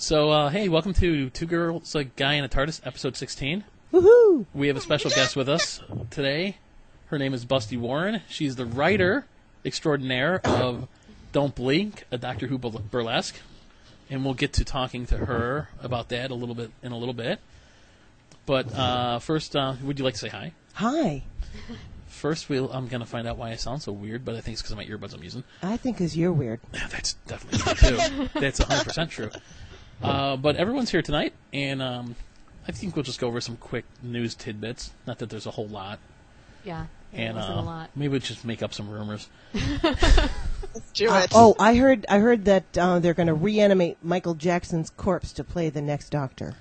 Hey, welcome to Two Girls, a Guy in a TARDIS, episode 16. Woohoo! We have a special guest with us today. Her name is Busty Warren. She's the writer extraordinaire of Don't Blink, a Doctor Who Burlesque. And we'll get to talking to her about that in a little bit. But first, would you like to say hi? Hi. First, I'm going to find out why I sound so weird, but I think it's because of my earbuds I'm using. I think because you're weird. Yeah, that's definitely true, too. That's 100% true. But everyone's here tonight, and I think we'll just go over some quick news tidbits. Not that there's a whole lot. Yeah, and wasn't a lot. Maybe we'll just make up some rumors. Let's do it. I heard that they're going to reanimate Michael Jackson's corpse to play the next Doctor.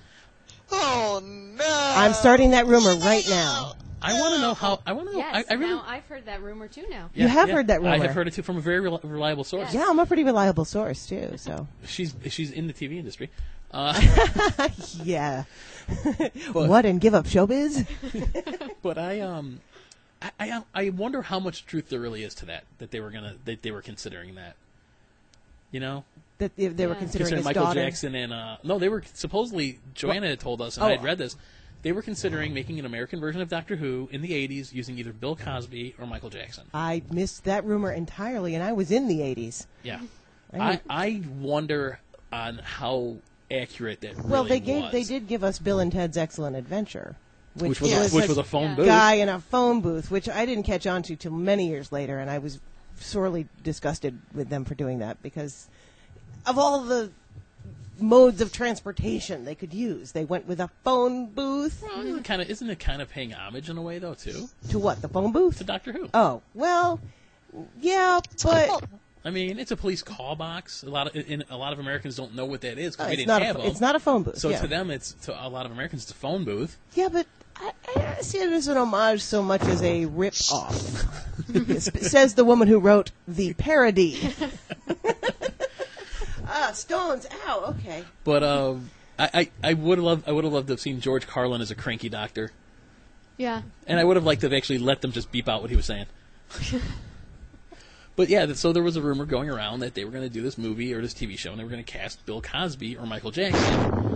Oh, no. I'm starting that rumor right now. I want to know how. I want to know. Yes, I really, now I've heard that rumor too now. You have heard that rumor. I have heard it too from a very reliable source. Yeah, I'm a pretty reliable source too. So she's in the TV industry. Yeah. What, and give up showbiz? But I wonder how much truth there really is to that they were considering that. You know, that they were considering his Michael daughter. Jackson and no, they were supposedly Joanna had told us, and I had read this. They were considering making an American version of Doctor Who in the 80s using either Bill Cosby or Michael Jackson. I missed that rumor entirely, and I was in the 80s. Yeah. I wonder on how accurate that really was. They did give us Bill and Ted's Excellent Adventure. Which was a phone booth. Guy in a phone booth, which I didn't catch on to till many years later, and I was sorely disgusted with them for doing that because of all the modes of transportation they could use. They went with a phone booth. Well, isn't it kind of paying homage in a way, though, too? To what, the phone booth? To Doctor Who. Oh, well, yeah, but... I mean, it's a police call box. A lot of Americans don't know what that is because we it's didn't have them. It's not a phone booth. So yeah. to a lot of Americans, it's a phone booth. Yeah, but I see it as an homage so much as a rip-off. Says the woman who wrote the parody. Stones. Ow. Okay. But I would have loved to have seen George Carlin as a cranky doctor. Yeah. And I would have liked to have actually let them just beep out what he was saying. But yeah, so there was a rumor going around that they were going to do this movie or this TV show, and they were going to cast Bill Cosby or Michael Jackson.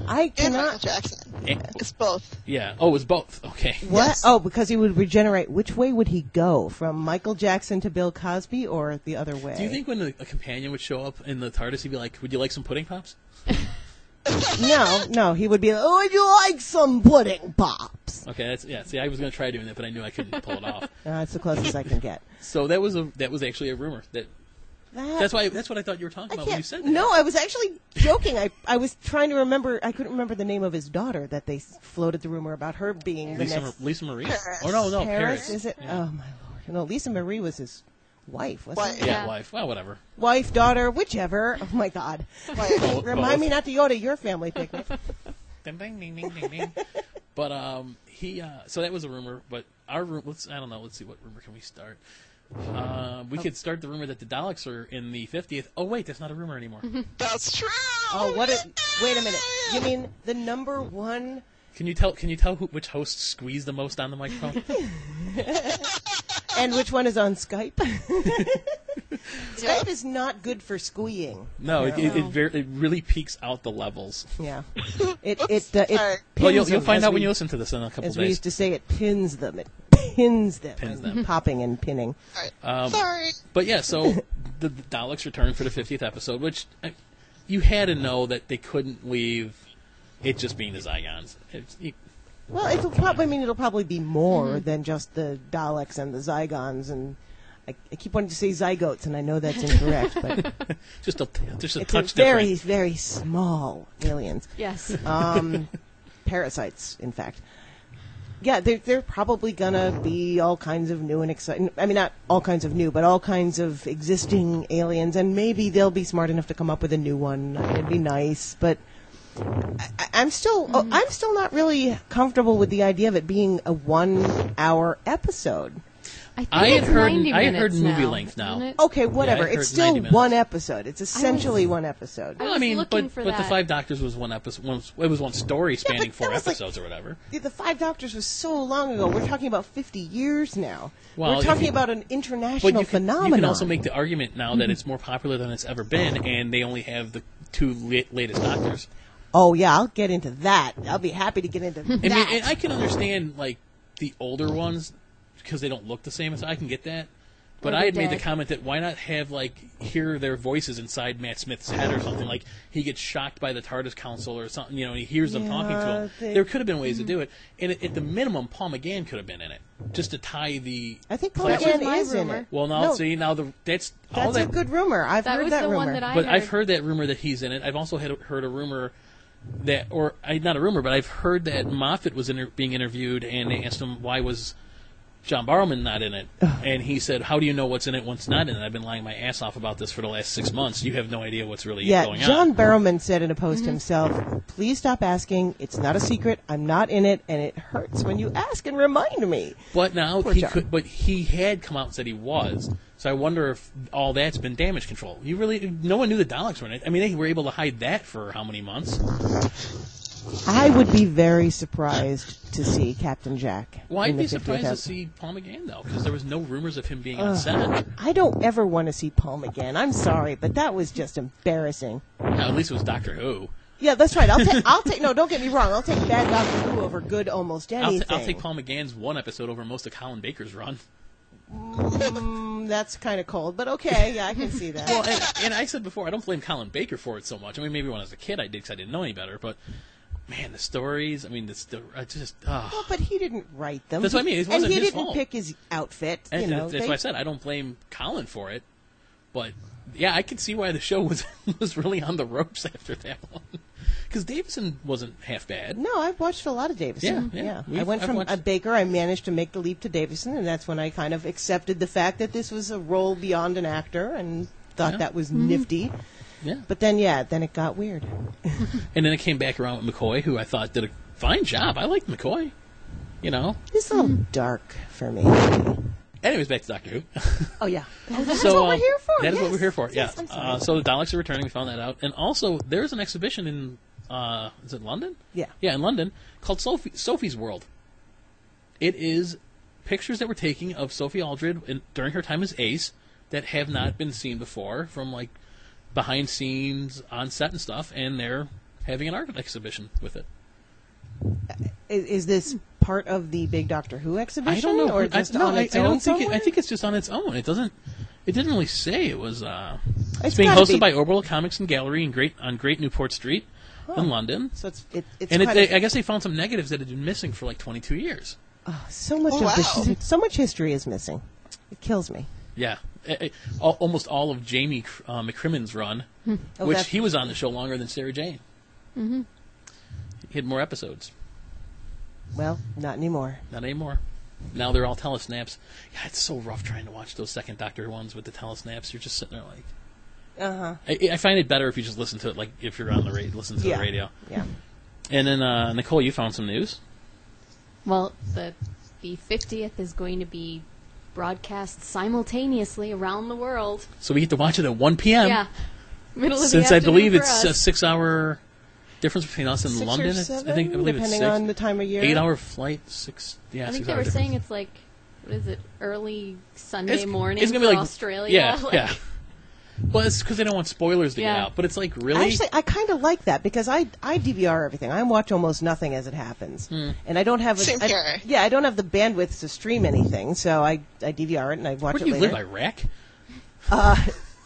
And Michael Jackson. It's both. Yeah. Oh, it was both. Okay. What? Yes. Oh, because he would regenerate. Which way would he go? From Michael Jackson to Bill Cosby, or the other way? Do you think when a companion would show up in the TARDIS, he'd be like, "Would you like some pudding pops?" No. He would be like, "Oh, would you like some pudding pops?" Okay, See, I was going to try doing that, but I knew I couldn't pull it off. That's the closest I can get. So that was actually a rumor. That's what I thought you were talking about when you said that. No, I was actually joking. I was trying to remember. I couldn't remember the name of his daughter that they floated the rumor about her being Lisa Marie. Paris. Oh no, Paris. Paris. Is it? Yeah. Oh my lord! No, Lisa Marie was his wife, wasn't it? Yeah, Yeah. wife. Well, whatever. Wife, daughter, whichever. Oh my god! Remind me not to go to your family picnic. Ding, ding, ding, ding, ding, ding. But so that was a rumor. But our room. Let's see, what rumor can we start? We could start the rumor that the Daleks are in the 50th. Oh wait, that's not a rumor anymore. That's true. Oh, wait a minute. You mean the number one? Can you tell which host squeezed the most on the microphone? And which one is on Skype? Skype is not good for squeeing. No, it really peaks out the levels. Yeah. It pins Well, you'll them, find as out when we- you listen to this in a couple As days. we used to say, it pins them. It pins them. Pins them. Popping and pinning. Right. Sorry. But yeah, so the Daleks return for the 50th episode, which you had to know that they couldn't leave it just being the Zygons. Well, it'll probably be more than just the Daleks and the Zygons, and I keep wanting to say zygotes, and I know that's incorrect, but just a it's touch very, different. very small aliens. Yes. Parasites, in fact. Yeah, they're probably gonna be all kinds of new and exciting. I mean, not all kinds of new, but all kinds of existing aliens, and maybe they'll be smart enough to come up with a new one. It'd be nice, but I'm still not really comfortable with the idea of it being a 1 hour episode. I had heard 90 minutes movie now, length now. isn't it? Okay, whatever. Yeah, I heard it's still 90 minutes. one episode. It's essentially one episode. I Well, was looking but for the that. Five Doctors was one episode. It was one story spanning but 4 that was like- episodes or whatever. The Five Doctors was so long ago. We're talking about 50 years now. Well, We're if talking you- about an international But you phenomenon. can also make the argument now that it's more popular than it's ever been, and they only have the 2 latest Doctors. Oh, yeah, I'll get into that. I'll be happy to get into that. I mean, and I can understand, like, the older ones, because they don't look the same. So I can get that. But I had made the comment that why not have, like, hear their voices inside Matt Smith's head or something. Like, he gets shocked by the TARDIS council or something, and he hears them talking to him. There could have been ways to do it. And at the minimum, Paul McGann could have been in it, just to tie the... I think Paul McGann is in it. Well, that's a good rumor. I've heard that rumor. One that I but heard. I've heard that rumor that he's in it. I've also heard a rumor that, or not a rumor, but I've heard that Moffat was being interviewed, and they asked him why was John Barrowman not in it, and he said, "How do you know what's in it, what's not in it? I've been lying my ass off about this for the last 6 months. You have no idea what's really going on." Yeah, John Barrowman said in a post himself, "Please stop asking. It's not a secret. I'm not in it, and it hurts when you ask and remind me." But now he had come out and said he was. So I wonder if all that's been damage control. No one knew the Daleks were in it. I mean, they were able to hide that for how many months? I would be very surprised to see Captain Jack. Well, I'd be surprised to see Paul McGann, though, because there was no rumors of him being on set. I don't ever want to see Paul McGann. I'm sorry, but that was just embarrassing. Now, at least it was Doctor Who. Yeah, that's right. I'll take. No, don't get me wrong. I'll take bad Doctor Who over good almost anything. I'll take Paul McGann's one episode over most of Colin Baker's run. That's kind of cold, but okay. Yeah, I can see that. Well, and I said before, I don't blame Colin Baker for it so much. I mean, maybe when I was a kid I did because I didn't know any better, but... Man, the stories, I mean, Well, but he didn't write them. That's what I mean. It wasn't and he his didn't fault. pick his outfit. That's why I said I don't blame Colin for it. But, yeah, I could see why the show was really on the ropes after that one. Because Davison wasn't half bad. No, I've watched a lot of Davison. Yeah. I went from a Baker, I managed to make the leap to Davison, and that's when I kind of accepted the fact that this was a role beyond an actor and thought that was nifty. Yeah. But then it got weird. And then it came back around with McCoy, who I thought did a fine job. I liked McCoy. He's a little dark for me. Anyways, back to Doctor Who. Oh, yeah. That's what we're here for. That is what we're here for, yes, yeah. So the Daleks are returning. We found that out. And also, there's an exhibition in, is it London? Yeah. Yeah, in London, called Sophie's World. It is pictures that we're taking of Sophie Aldred during her time as Ace that have not been seen before from, like, behind scenes, on set and stuff, and they're having an art exhibition with it. Is this part of the big Doctor Who exhibition? I don't know. Or just on its own I think it's just on its own. It didn't really say it was. It's being gotta hosted by Orbital Comics and Gallery on Great Newport Street in London. So I guess they found some negatives that had been missing for like 22 years. So much so much history is missing. It kills me. Yeah. Almost all of Jamie McCrimmon's run, which he was on the show longer than Sarah Jane. Mm-hmm. He had more episodes. Well, not anymore. Not anymore. Now they're all telesnaps. Yeah, it's so rough trying to watch those second Doctor ones with the telesnaps. You're just sitting there like... I find it better if you just listen to it, like if you're on the radio, listen to the radio. Yeah. And then, Nicole, you found some news? Well, the 50th is going to be broadcast simultaneously around the world. So we get to watch it at 1 p.m. Yeah. Middle of Since the I believe it's us. a 6-hour difference between us and 6 London. or 7, I believe it's 6. depending on the time of year. 8-hour flight, 6. Yeah, I think 6 they hour were difference. saying it's like, what is it, early Sunday morning it's gonna for be like, Australia? Yeah, yeah. Well, it's because they don't want spoilers to get out. But it's like, really? Actually, I kind of like that because I DVR everything. I watch almost nothing as it happens, and I don't have I don't have the bandwidth to stream anything, so I DVR it and I watch it later. Where do you live, Iraq?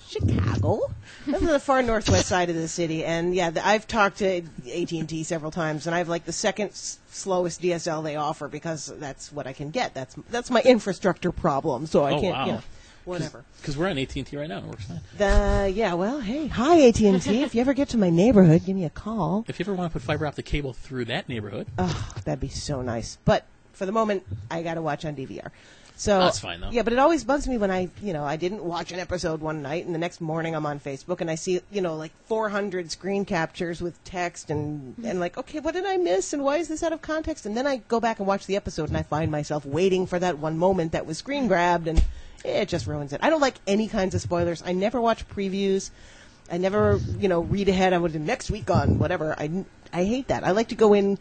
Chicago. I'm on the far northwest side of the city, and I've talked to AT&T several times, and I have like the second slowest DSL they offer because that's what I can get. That's my infrastructure problem, so I can't. Wow. Whatever. Because we're on AT&T right now. It works fine. Well, hey. Hi, AT&T. If you ever get to my neighborhood, give me a call. If you ever want to put fiber optic cable through that neighborhood. Oh, that'd be so nice. But for the moment, I got to watch on DVR. So that's fine, though. Yeah, but it always bugs me when I didn't watch an episode one night, and the next morning I'm on Facebook, and I see, like 400 screen captures with text, and like, okay, what did I miss, and why is this out of context? And then I go back and watch the episode, and I find myself waiting for that one moment that was screen grabbed, and it just ruins it. I don't like any kinds of spoilers. I never watch previews. I never, read ahead on what next week on whatever. I hate that. I like to go in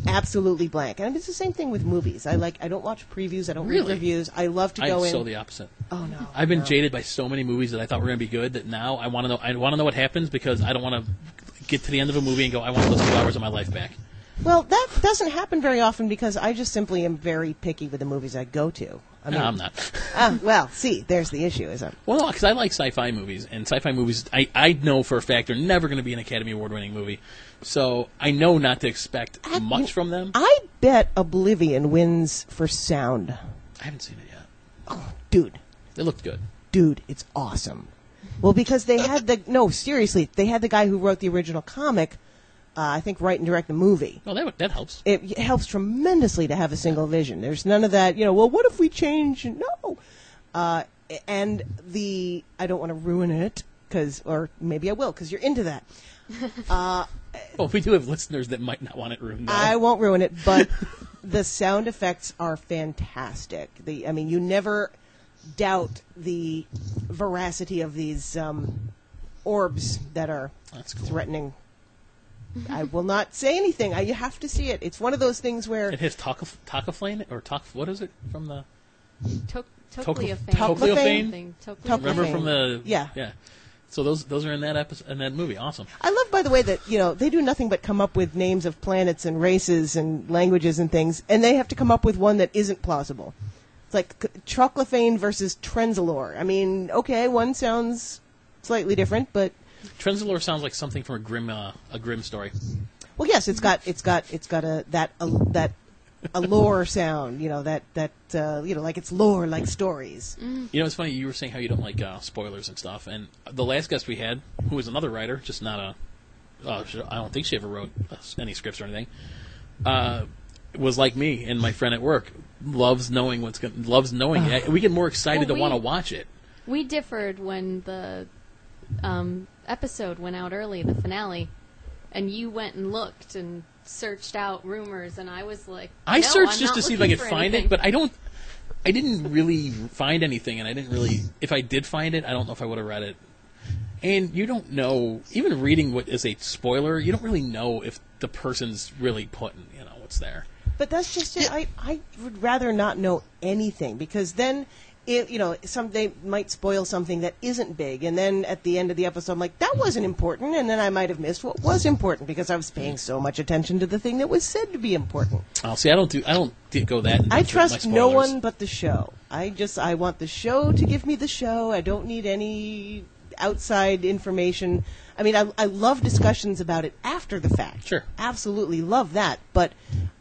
absolutely blank. And it's the same thing with movies. I don't watch previews. I don't read reviews. I love to go in. I'm so the opposite. Oh no. I've been jaded by so many movies that I thought were going to be good that now I want to know. I want to know what happens because I don't want to get to the end of a movie and go, I want those 2 hours of my life back. Well, that doesn't happen very often because I just simply am very picky with the movies I go to. I mean, No, I'm not. Well, see, there's the issue, isn't it? Well, no, because I like sci-fi movies, and sci-fi movies, I know for a fact they're never going to be an Academy Award-winning movie, so I know not to expect much from them. I bet Oblivion wins for sound. I haven't seen it yet. Oh, dude. It looked good. Dude, it's awesome. Well, because they had seriously, they had the guy who wrote the original comic, I think, write and direct the movie. Oh, that helps. It helps tremendously to have a single vision. There's none of that, well, what if we change? No. And I don't want to ruin it, or maybe I will, because you're into that. Well, we do have listeners that might not want it ruined. I won't ruin it, but the sound effects are fantastic. You never doubt the veracity of these orbs that are threatening. I will not say anything. You have to see it. It's one of those things where it has Toclaflane or what is it from the Tocleophane. Remember from the yeah. So those are in that episode, in that movie. Awesome. I love, by the way, that they do nothing but come up with names of planets and races and languages and things, and they have to come up with one that isn't plausible. It's like Troclophane versus Trenzalore. I mean, okay, one sounds slightly different, but Trenzalore sounds like something from a Grimm story. Well, yes, it's got that allure sound, like it's lore, like stories. It's funny, you were saying how you don't like spoilers and stuff, and the last guest we had, who was another writer, just not I don't think she ever wrote any scripts or anything, was like me and my friend at work, loves knowing it. We get more excited to want to watch it. We differed when the episode went out early, the finale, and you went and looked and searched out rumors, and I was like, I searched just to see if I could find it, but I didn't really find anything, and I didn't really, if I did find it, I don't know if I would have read it. And you don't know, even reading what is a spoiler, you don't really know if the person's really putting, what's there. But that's just it. I would rather not know anything, because then they might spoil something that isn't big, and then at the end of the episode, I'm like, that wasn't important, and then I might have missed what was important because I was paying so much attention to the thing that was said to be important. Oh, see, I don't go that. I trust no one but the show. I want the show to give me the show. I don't need any outside information. I mean, I love discussions about it after the fact. Sure, absolutely love that, but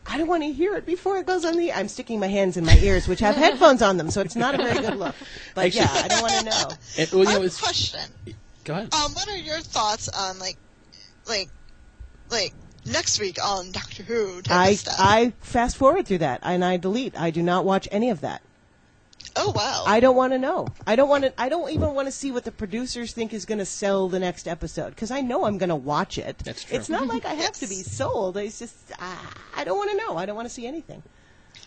I don't want to hear it before it goes on the... I'm sticking my hands in my ears, which have headphones on them, so it's not a very good look. But actually, I don't want to know. I have a question. Go ahead. What are your thoughts on, like next week on Doctor Who type of stuff? I fast forward through that, and I delete. I do not watch any of that. Oh, wow. I don't want to know. I don't even want to see what the producers think is going to sell the next episode, because I know I'm going to watch it. That's true. It's not like I have to be sold. It's just, I don't want to know. I don't want to see anything.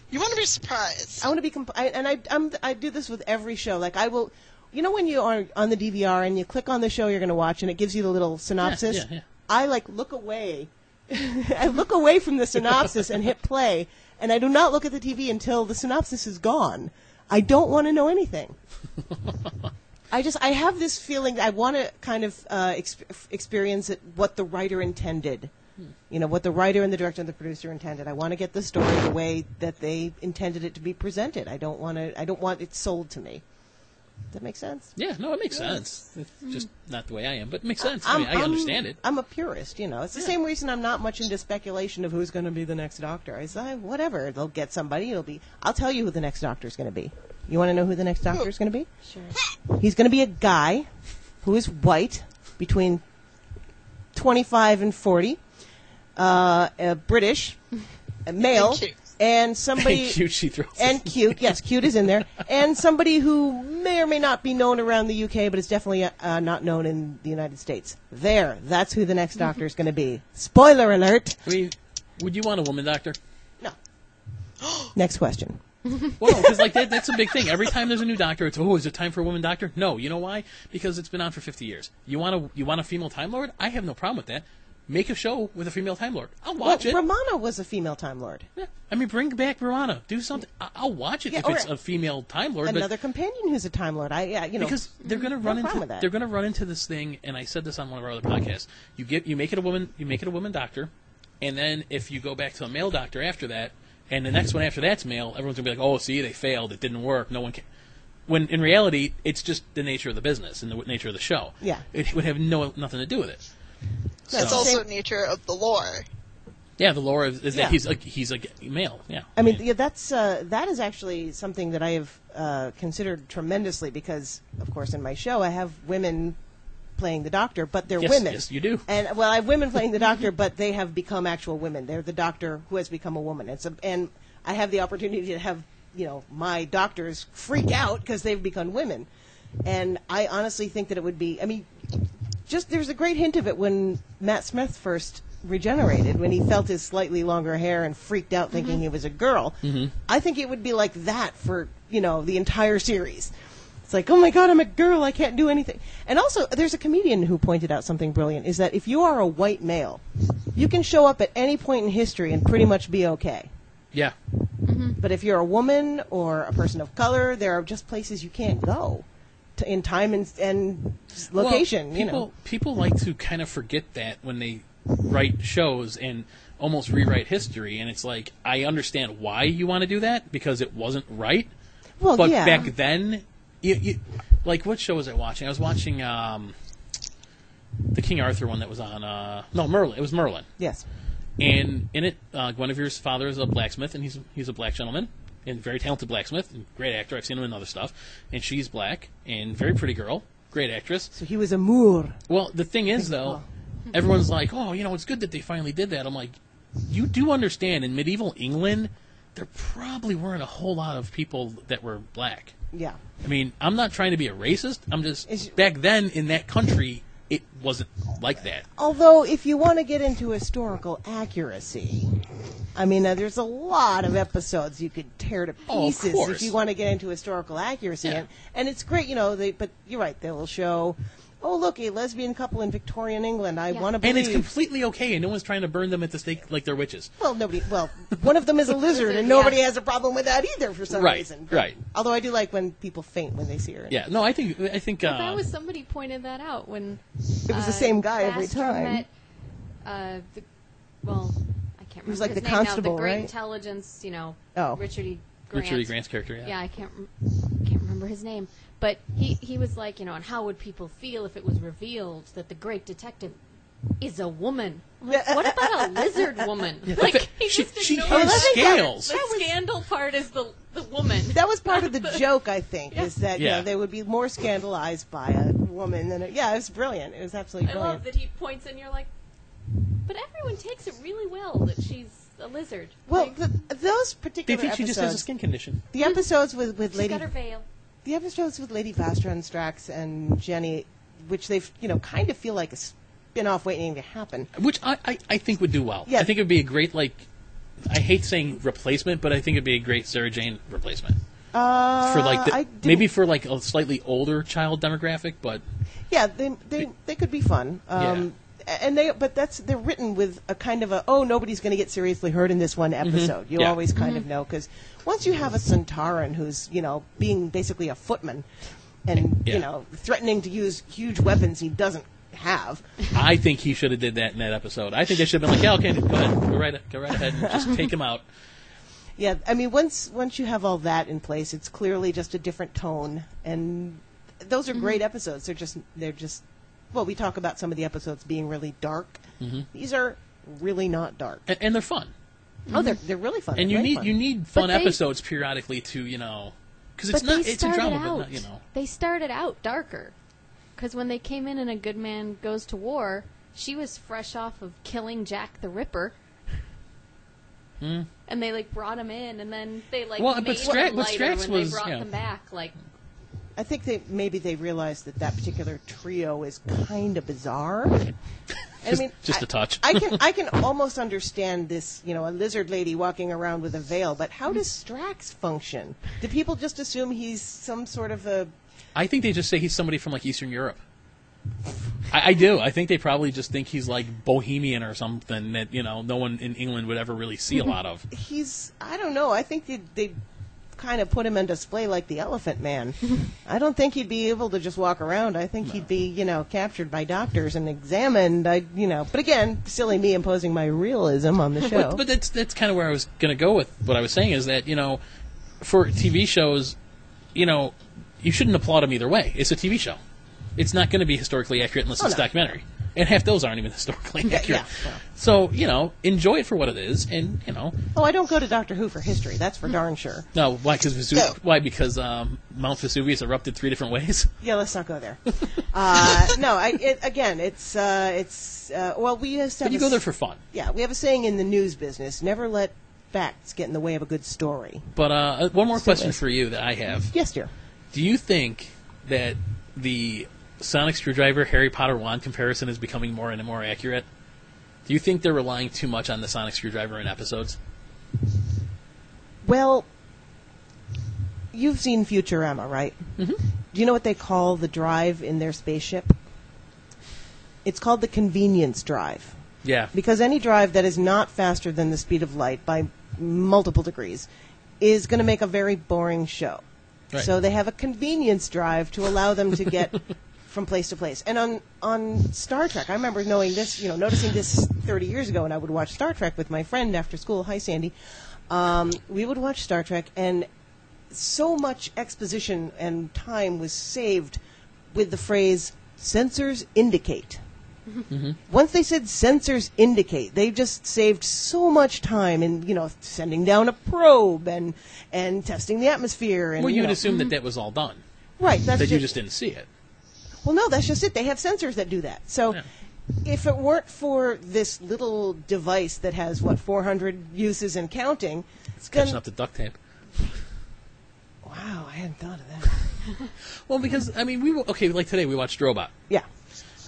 You want to be surprised. I want to be, I do this with every show. Like, I will, when you are on the DVR and you click on the show you're going to watch and it gives you the little synopsis, yeah. I look away. I look away from the synopsis and hit play, and I do not look at the TV until the synopsis is gone. I don't want to know anything. I have this feeling I want to kind of experience what the writer intended. What the writer and the director and the producer intended. I want to get the story the way that they intended it to be presented. I don't want it sold to me. Does that make sense? Yeah, no, it makes sense. It's just not the way I am, but it makes sense. I understand it. I'm a purist, It's the same reason I'm not much into speculation of who's going to be the next Doctor. I say, whatever, they'll get somebody. I'll tell you who the next Doctor is going to be. You want to know who the next Doctor is going to be? Sure. He's going to be a guy who is white, between 25 and 40, British, male. And somebody and cute, she throws and cute, yes, cute is in there, and somebody who may or may not be known around the UK, but is definitely not known in the United States. That's who the next Doctor is going to be. Spoiler alert! I mean, would you want a woman doctor? No. Next question. Well, because that's a big thing. Every time there's a new Doctor, it's is it time for a woman Doctor? No, you know why? Because it's been on for 50 years. You want a female Time Lord? I have no problem with that. make a show with a female Time Lord. I'll watch it. Romana was a female Time Lord. Yeah. I mean, bring back Romana. Do something. I'll watch it if it's a female Time Lord. Another companion who's a Time Lord. Because they're going to run into this thing, and I said this on one of our other podcasts. You make it a woman doctor, and then if you go back to a male doctor after that, and the next one after that's male, everyone's going to be like, oh, see, they failed. It didn't work. No one can. When in reality, it's just the nature of the business and the nature of the show. Yeah. It would have nothing to do with it. It's also the nature of the lore. Yeah, the lore is that he's a male. Yeah. I mean, that is actually something that I have considered tremendously because, of course, in my show I have women playing the Doctor, but they're women. Yes, you do. And I have women playing the Doctor, but they have become actual women. They're the Doctor who has become a woman. And I have the opportunity to have my doctors freak out because they've become women. And I honestly think that it would be, there's a great hint of it when Matt Smith first regenerated, when he felt his slightly longer hair and freaked out thinking he was a girl. Mm-hmm. I think it would be like that for, the entire series. It's like, oh my God, I'm a girl, I can't do anything. And also, there's a comedian who pointed out something brilliant, is that if you are a white male, you can show up at any point in history and pretty much be okay. Yeah. Mm-hmm. But if you're a woman or a person of color, there are just places you can't go in time and location. People like to kind of forget that when they write shows and almost rewrite history. And it's like, I understand why you want to do that because it wasn't right. Well, but yeah. Back then, like, what show was I watching? I was watching the King Arthur one that was on. Merlin. It was Merlin. Yes. And in it, Guinevere's father is a blacksmith, and he's a black gentleman, and very talented blacksmith, and great actor. I've seen him in other stuff. And she's black, and very pretty girl, great actress. So he was a Moor. Well, the thing is, though, everyone's like, oh, it's good that they finally did that. I'm like, you do understand, in medieval England, there probably weren't a whole lot of people that were black. Yeah. I mean, I'm not trying to be a racist. I'm just, back then, in that country, it wasn't like that. Although, if you want to get into historical accuracy, there's a lot of episodes you could tear to pieces if you want to get into historical accuracy. Yeah. And it's great, but you're right, they will show, oh, look, a lesbian couple in Victorian England, I want to believe. And it's completely okay, and no one's trying to burn them at the stake like they're witches. Well, one of them is a lizard, and nobody has a problem with that either for some reason. Right. Although I do like when people faint when they see her. Yeah, no, I think. That was somebody pointed that out when it was the same guy every time. Met, I can't remember. He was like his the name constable, now, the Great right? Intelligence, Richard E. Grant. Richard E. Grant's character, yeah. Yeah, I can't remember his name. But he was like, and how would people feel if it was revealed that the great detective is a woman? Like, what about a lizard woman? Yeah, like, she ignored has scales. The scandal part is the woman. That was part of the joke, I think, is that Yeah. they would be more scandalized by a woman than it was brilliant. It was absolutely brilliant. I love that he points and you're like, but everyone takes it really well that she's a lizard. Well, like, those They particular think she episodes, just has a skin condition. the episodes with she's Lady got her veil. The episodes with Lady Vastra and Strax and Jenny, which they've, kind of feel like a spin-off waiting to happen. Which I think would do well. Yeah. I think it would be a great, I hate saying replacement, but I think it would be a great Sarah Jane replacement. For maybe for a slightly older child demographic, but yeah, they could be fun. And they're written with a kind of nobody's going to get seriously hurt in this one episode. Mm-hmm. You always kind of know, because once you have a Centauran who's being basically a footman and threatening to use huge weapons he doesn't have. I think he should have did that in that episode. I think they should have been like, yeah, okay, go ahead, go right ahead, and just take him out. Yeah, once you have all that in place, it's clearly just a different tone, and those are great episodes. They're just. Well, we talk about some of the episodes being really dark. Mm-hmm. These are really not dark, and they're fun. Oh, they're really fun. And you need fun episodes periodically to because it's a drama, but not They started out darker, because when they came in A Good Man Goes to War, she was fresh off of killing Jack the Ripper. And they brought him in, and then they made him lighter when they brought them back. I think they realized that particular trio is kind of bizarre. Just a touch. I can almost understand this, a lizard lady walking around with a veil, but how does Strax function? Do people just assume he's some sort of a... I think they just say he's somebody from Eastern Europe. I do. I think they probably just think he's like bohemian or something that, no one in England would ever really see a lot of. I don't know. I think they kind of put him on display like the Elephant Man. I don't think he'd be able to just walk around. I think he'd be, captured by doctors and examined. But again, silly me imposing my realism on the show. But that's kind of where I was going to go with what I was saying is that, for TV shows, you shouldn't applaud them either way. It's a TV show. It's not going to be historically accurate unless it's documentary. And half those aren't even historically accurate. Yeah. So, enjoy it for what it is, and, Oh, I don't go to Doctor Who for history. That's for darn sure. No, why? Why? Because Mount Vesuvius erupted 3 different ways? Yeah, let's not go there. Well, we used to have But you go there for fun. Yeah, we have a saying in the news business, never let facts get in the way of a good story. But one more question for you that I have. Yes, dear. Do you think that the sonic screwdriver Harry Potter wand comparison is becoming more and more accurate? Do you think they're relying too much on the sonic screwdriver in episodes? Well, you've seen Futurama, right? Mm-hmm. Do you know what they call the drive in their spaceship? It's called the convenience drive. Yeah. Because any drive that is not faster than the speed of light by multiple degrees is going to make a very boring show. Right. So they have a convenience drive to allow them to get from place to place. And on Star Trek, I remember knowing this, noticing this 30 years ago when I would watch Star Trek with my friend after school. Hi, Sandy. We would watch Star Trek, and so much exposition and time was saved with the phrase, sensors indicate. Mm-hmm. Once they said sensors indicate, they just saved so much time in, sending down a probe and testing the atmosphere. And, well, you would assume that was all done. Right. You just didn't see it. Well, no, that's just it. They have sensors that do that. So if it weren't for this little device that has, 400 uses and counting... It's catching up to duct tape. Wow, I hadn't thought of that. Well, because, like today we watched Robot. Yeah.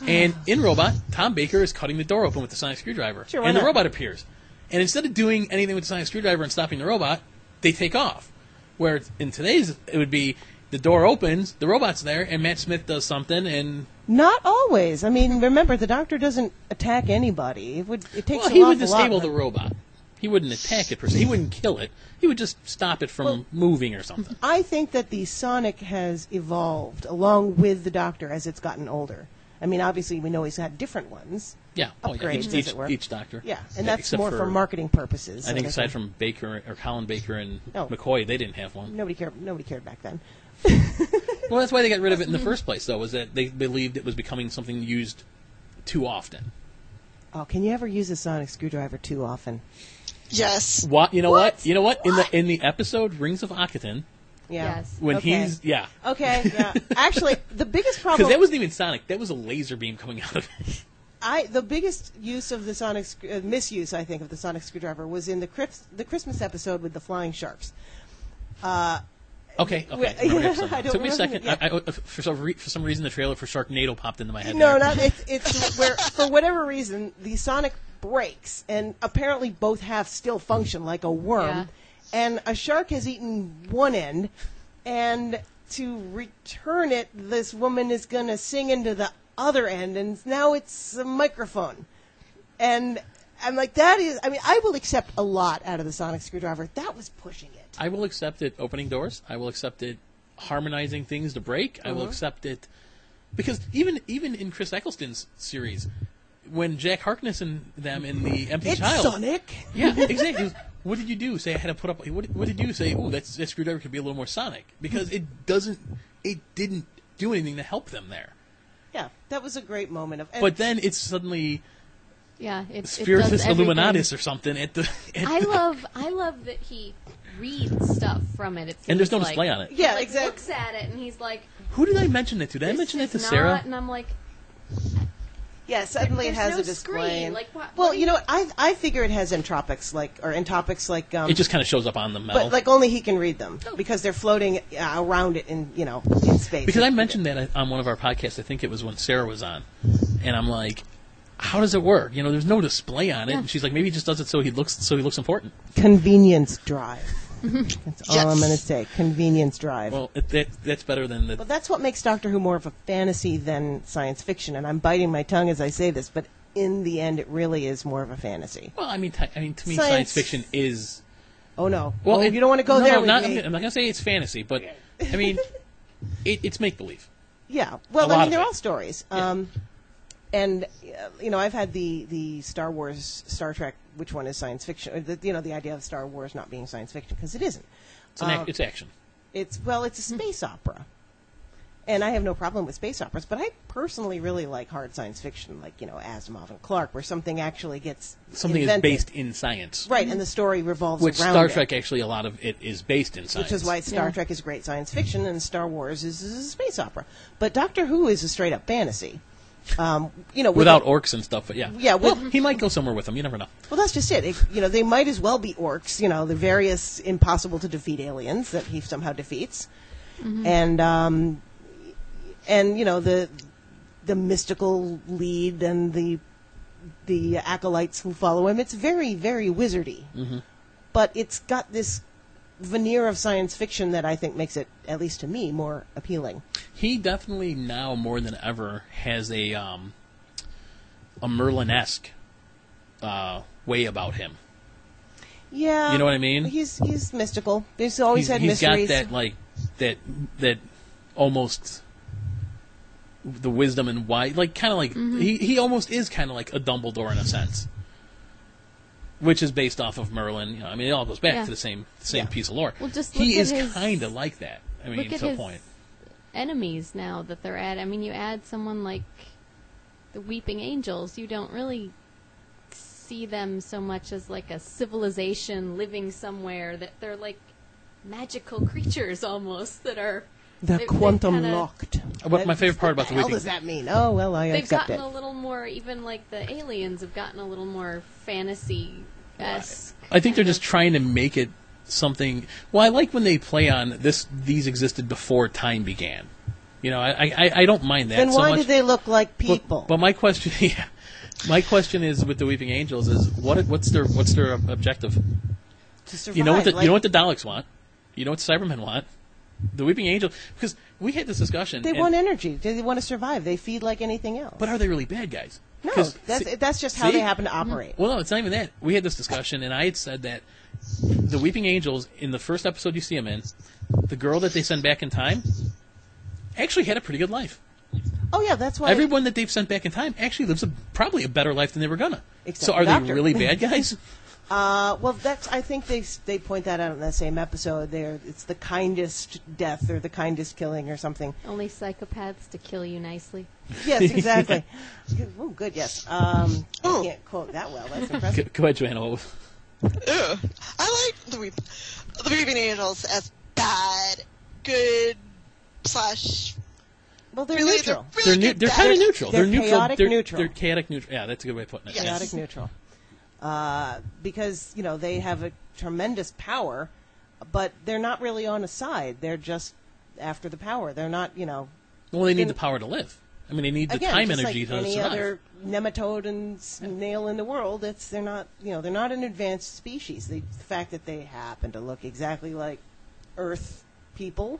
And in Robot, Tom Baker is cutting the door open with the sonic screwdriver. Sure, why and not? The robot appears. And instead of doing anything with the sonic screwdriver and stopping the robot, they take off. Where in today's, it would be the door opens, the robot's there, and Matt Smith does something, and... Not always. Remember, the Doctor doesn't attack anybody. It takes he would disable the robot. He wouldn't attack it per se. He wouldn't kill it. He would just stop it from moving or something. I think that the Sonic has evolved along with the Doctor as it's gotten older. Obviously, we know he's had different ones. Yeah. Upgrades, as it were. Each Doctor. Yeah, and that's more for marketing purposes. I think aside from Baker or Colin Baker and McCoy, they didn't have one. Nobody cared back then. Well, that's why they got rid of it in the first place, though, was that they believed it was becoming something used too often. Oh, can you ever use a sonic screwdriver too often? Yes. What? You know what? In the episode Rings of Akaton, yeah. Yes. when Okay, yeah. Actually, the biggest problem... Because that wasn't even sonic. That was a laser beam coming out of it. The biggest use of the sonic misuse, I think, of the sonic screwdriver was in the Christmas episode with the flying sharks. Okay. I don't Took me a second. yeah. For some reason, the trailer for Sharknado popped into my head. No, there. it's where, for whatever reason, the sonic breaks, and apparently both halves still function like a worm. Yeah. And a shark has eaten one end, and to return it, this woman is going to sing into the other end, and now it's a microphone. And I'm like, I will accept a lot out of the sonic screwdriver. That was pushing it. I will accept it opening doors. I will accept it harmonizing things to break. I will accept it because even in Chris Eccleston's series, when Jack Harkness and them in the Empty Child, Sonic. Yeah, exactly. What did you do? Say I had to put up. What did you say? Oh, that screwdriver could be a little more sonic because it didn't do anything to help them there. Yeah, that was a great moment of. But then it's suddenly. Yeah, Spiritus Illuminatus or something I love that he reads stuff from it. And there's no display on it. Yeah, he, exactly. looks at it and he's like, who did I mention it to? Did I mention it to Sarah? And I'm like, yeah, suddenly it has no a display. Screen. Like, well, you know what? I figure it has entropics like. It just kind of shows up on the metal. But only he can read them because they're floating around it in space. Because I mentioned that on one of our podcasts. I think it was when Sarah was on, and I'm like, how does it work? There's no display on it. Yeah. And she's like, maybe he just does it so he looks important. Convenience drive. That's all I'm going to say. Convenience drive. Well, that's better than the... Well, that's what makes Doctor Who more of a fantasy than science fiction, and I'm biting my tongue as I say this, but in the end, it really is more of a fantasy. Well, I mean, to me, science fiction is... Oh, no. Well, you don't want to go there with I'm me. not going to say it's fantasy, but, I mean, it's make-believe. Yeah. Well, I mean, they're all stories. Yeah. And, I've had the Star Wars, Star Trek, which one is science fiction, or the idea of Star Wars not being science fiction, because it isn't. It's action. It's a space opera. And I have no problem with space operas, but I personally really like hard science fiction, like, Asimov and Clarke, where something actually gets Something invented. is based in science. Right, and the story revolves Which around Star it. Trek, actually, a lot of it is based in science. Which is why Star Trek is great science fiction, and Star Wars is a space opera. But Doctor Who is a straight-up fantasy. Without orcs and stuff, but yeah. Yeah, well, he might go somewhere with them. You never know. Well, that's just it. They might as well be orcs. The various impossible-to-defeat aliens that he somehow defeats. Mm-hmm. And the mystical lead and the acolytes who follow him. It's very, very wizardy. Mm-hmm. But it's got this veneer of science fiction that I think makes it, at least to me, more appealing. He definitely now more than ever has a Merlin-esque way about him. Yeah, you know what I mean. He's mystical. He's always had mysteries. He's got that almost the wisdom and why, kind of like he almost is kind of like a Dumbledore in a sense. Which is based off of Merlin. It all goes back to the same piece of lore. Well, just he is kind of like that. To a point. Enemies now that they're at. You add someone like the Weeping Angels. You don't really see them so much as like a civilization living somewhere. That they're like magical creatures almost that are. They're quantum locked. What my favorite part about the Weeping... What the hell does that mean? Oh, well, I accept it. They've gotten a little more, even like the aliens have gotten a little more fantasy-esque. I think they're just trying to make it something... Well, I like when they play on these existed before time began. I don't mind that so much. Then why do they look like people? But my question... Yeah, my question is, with the Weeping Angels, is what's their objective? To survive. You know what the Daleks want? You know what the Cybermen want? The Weeping Angel, because we had this discussion. They want energy. They want to survive. They feed like anything else. But are they really bad guys? No, that's just how they happen to operate. Well, no, it's not even that. We had this discussion, and I had said that the Weeping Angels, in the first episode you see them in, the girl that they send back in time actually had a pretty good life. Oh, yeah, that's why... Everyone that they've sent back in time actually lives probably a better life than they were gonna. Except so are the they really bad guys? Well, I think they point that out in that same episode. It's the kindest death or the kindest killing or something. Only psychopaths to kill you nicely. Yes, exactly. Oh, good. Yes. I can't quote that well. That's impressive. Go ahead, Joanna. I like the Weeping Angels as bad, good / Well, they're really, neutral. They're kind of neutral. They're neutral. chaotic neutral. They're chaotic neutral. Yeah, that's a good way of putting it. Yes. Chaotic neutral. Because, they have a tremendous power, but they're not really on a side. They're just after the power. They're not, Well, they need the power to live. They need the time energy to any survive. other nematode and snail in the world. They're not, they're not an advanced species. The fact that they happen to look exactly like Earth people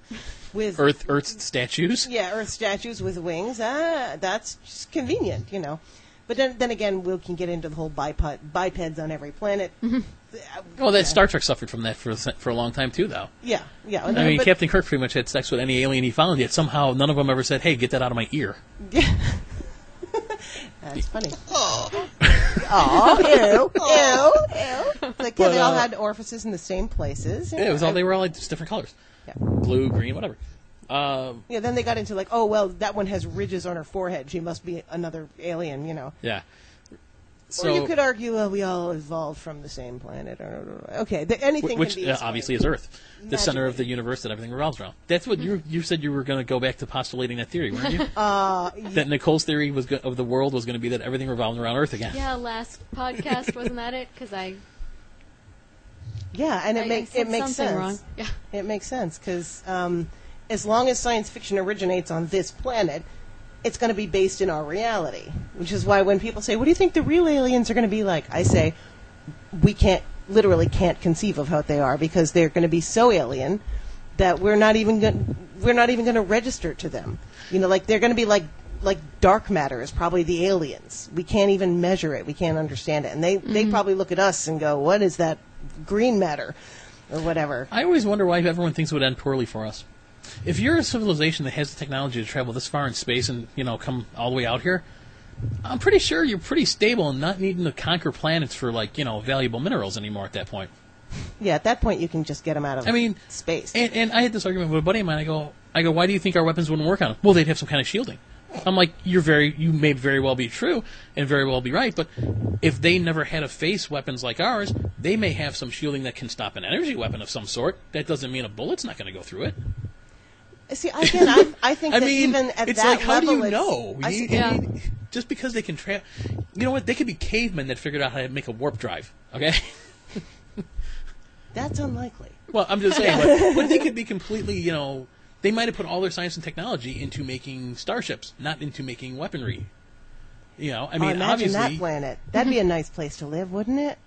with Earth statues. Yeah, Earth statues with wings. That's just convenient, But then again, we can get into the whole bipeds on every planet. Well, that Star Trek suffered from that for a long time too, though. Yeah. Captain Kirk pretty much had sex with any alien he found, yet somehow none of them ever said, "Hey, get that out of my ear." Yeah. That's funny. Oh. Ew. Like, they all had orifices in the same places. Yeah, they were all like just different colors. Yeah. Blue, green, whatever. Then they got into like, oh, well, that one has ridges on her forehead. She must be another alien, Yeah. So, or you could argue, well, we all evolved from the same planet. Okay, anything which can be obviously is Earth, the center of the universe that everything revolves around. That's what you said you were going to go back to postulating that theory, weren't you? That Nicole's theory of the world was going to be that everything revolved around Earth again. Yeah, last podcast, wasn't that it? Because Yeah, and it makes sense. Wrong. Yeah. It makes sense because as long as science fiction originates on this planet, it's going to be based in our reality. Which is why when people say, "What do you think the real aliens are going to be like?" I say, we can't literally can't conceive of what they are because they're going to be so alien that we're not even going to register to them. Like they're going to be like dark matter is probably the aliens. We can't even measure it. We can't understand it. And they probably look at us and go, what is that green matter or whatever? I always wonder why everyone thinks it would end poorly for us. If you're a civilization that has the technology to travel this far in space and, come all the way out here, I'm pretty sure you're pretty stable and not needing to conquer planets for, valuable minerals anymore at that point. Yeah, at that point you can just get them out of space. And I had this argument with a buddy of mine. I go, why do you think our weapons wouldn't work on them? Well, they'd have some kind of shielding. I'm like, you may very well be true and very well be right, but if they never had to face weapons like ours, they may have some shielding that can stop an energy weapon of some sort. That doesn't mean a bullet's not going to go through it. See, again, I think that even at it's that like, how level, do you know? Just because they can you know what? They could be cavemen that figured out how to make a warp drive. Okay, that's unlikely. Well, I'm just saying, but they could be completely, they might have put all their science and technology into making starships, not into making weaponry. Imagine obviously that planet. That'd be a nice place to live, wouldn't it?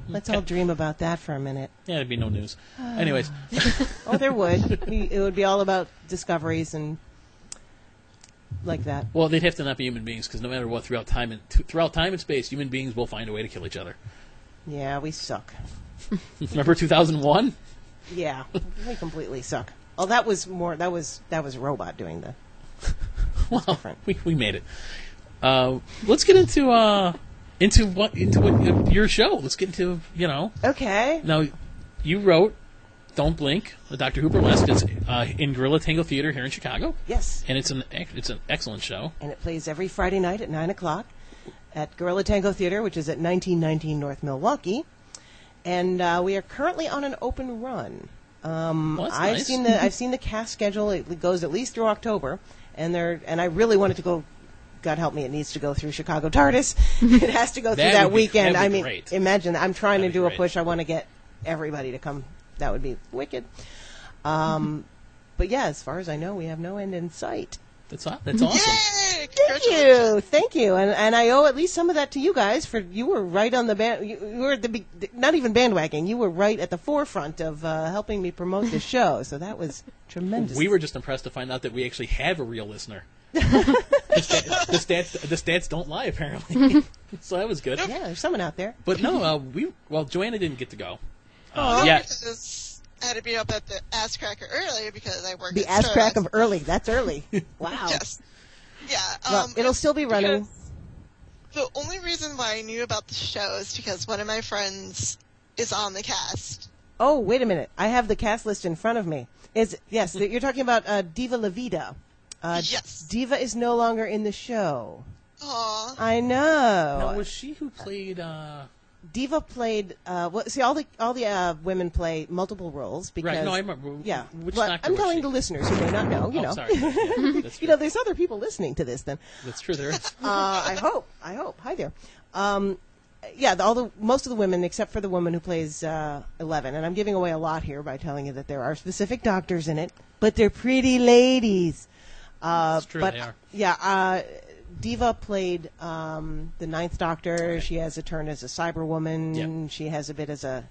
Let's all dream about that for a minute. Yeah, there'd be no news. Anyways. Oh, there would. It would be all about discoveries and like that. Well, they'd have to not be human beings, because no matter what, throughout time and space, human beings will find a way to kill each other. Yeah, we suck. Remember 2001? Yeah, we completely suck. Oh, that was a robot doing the. Well, we made it. Let's get into what your show. Let's get into Okay. Now, you wrote Don't Blink, the Doctor Who Burlesque. It's in Gorilla Tango Theater here in Chicago. Yes. And it's an excellent show. And it plays every Friday night at 9:00 at Gorilla Tango Theater, which is at 1919 North Milwaukee. And we are currently on an open run. Well, I've nice. seen the cast schedule. It goes at least through October, and I really want it to go. God help me, it needs to go through Chicago TARDIS. It has to go through that weekend. That'd be great. Imagine that. I'm trying to do a great. push. I want to get everybody to come. That would be wicked. But yeah, as far as I know, we have no end in sight. That's awesome. Yay! Thank you, and I owe at least some of that to you guys. For you were right on the band. You were at the not even bandwagon. You were right at the forefront of helping me promote the show. So that was tremendous. We were just impressed to find out that we actually have a real listener. The stats don't lie, apparently. So that was good. Yeah, there's someone out there. But no, Joanna didn't get to go. Because I had to be up at the ass cracker early because I work the at ass crack of early. That's early. Wow. Yes. Yeah. Well, it'll still be running. The only reason why I knew about the show is because one of my friends is on the cast. Oh, wait a minute. I have the cast list in front of me. Yes, you're talking about Diva La Vida. Yes. Diva is no longer in the show. Aww. I know. Now, was she who played... Diva played. All the women play multiple roles because. Right. No, I remember. Yeah. Which well, doctor I'm was telling she? the listeners who may not know. You know. Sorry. That's true. There's other people listening to this. Then. That's true. There is. I hope. Hi there. Most of the women, except for the woman who plays 11, and I'm giving away a lot here by telling you that there are specific doctors in it, but they're pretty ladies. That's true. But, they are. Yeah. Diva played the Ninth Doctor. Right. She has a turn as a Cyberwoman. Yep. She has a bit as a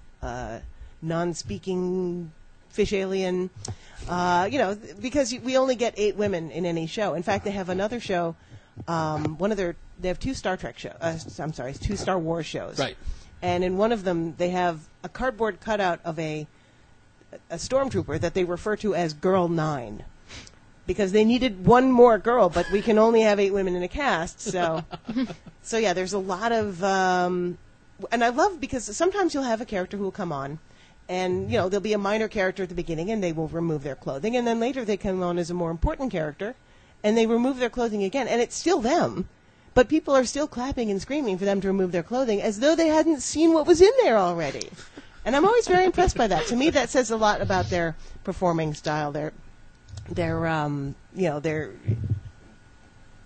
non-speaking fish alien. Because we only get 8 women in any show. In fact, they have another show. They have 2 Star Trek shows. 2 Star Wars shows. Right. And in one of them, they have a cardboard cutout of a stormtrooper that they refer to as Girl 9. Because they needed one more girl, but we can only have 8 women in a cast. So, yeah, there's a lot of, and I love because sometimes you'll have a character who will come on, and there'll be a minor character at the beginning, and they will remove their clothing, and then later they come on as a more important character, and they remove their clothing again, and it's still them, but people are still clapping and screaming for them to remove their clothing as though they hadn't seen what was in there already, and I'm always very impressed by that. To me, that says a lot about their performing style. Their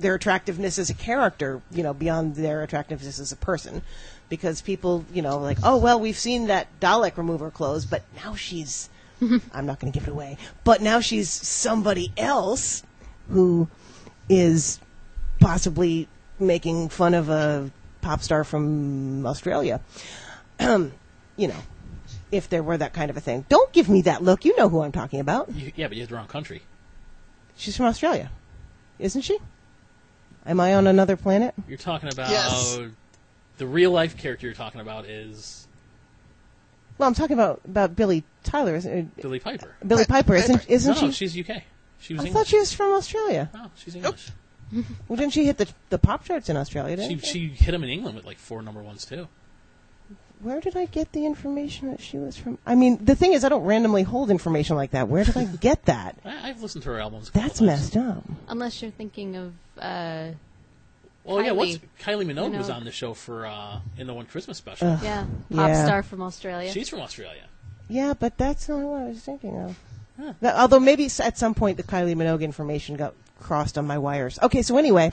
attractiveness as a character, beyond their attractiveness as a person, because people, like, oh well, we've seen that Dalek remove her clothes, but now she's, I'm not going to give it away, but now she's somebody else who is possibly making fun of a pop star from Australia. if there were that kind of a thing. Don't give me that look. You know who I'm talking about. Yeah, but you have the wrong country. She's from Australia, isn't she? Am I on another planet? You're talking about... Yes. The real-life character you're talking about is... Well, I'm talking about Billy Tyler. Billy Piper. Billy Piper, isn't No, she? she's UK. She was I English. thought she was from Australia. No, she's English. Well, didn't she hit the pop charts in Australia, didn't She hit them in England with like 4 number ones, too. Where did I get the information that she was from? I mean, the thing is, I don't randomly hold information like that. Where did I get that? I've listened to her albums a couple That's times. messed up. Unless you're thinking of Well, Kylie. yeah, Kylie Minogue was Minogue. on the show for in the one Christmas special. yeah, pop Yeah. star from Australia. She's from Australia. Yeah, but that's not what I was thinking of. Huh. Although maybe at some point the Kylie Minogue information got crossed on my wires. Okay, so anyway,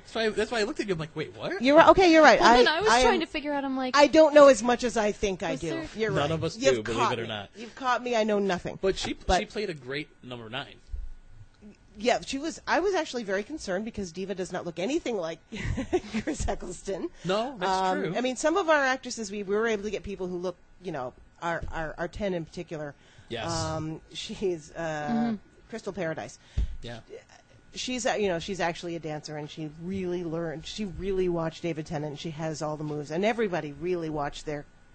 That's why I looked at you. I'm like, wait, what? you're right. Okay, you're right. Well, then I was trying to figure out. I'm like, I don't know as much as I think I Was do. there- You're None right. of us You've do, believe caught it or me. not. You've caught me. I know nothing. But she played a great number 9. Yeah, she was. I was actually very concerned because Diva does not look anything like Chris Eccleston. No, that's true. I mean, some of our actresses, we were able to get people who look, our 10 in particular. Yes. She's Crystal Paradise. Yeah. She's she's actually a dancer, and she really learned. She really watched David Tennant. And she has all the moves, and everybody really watched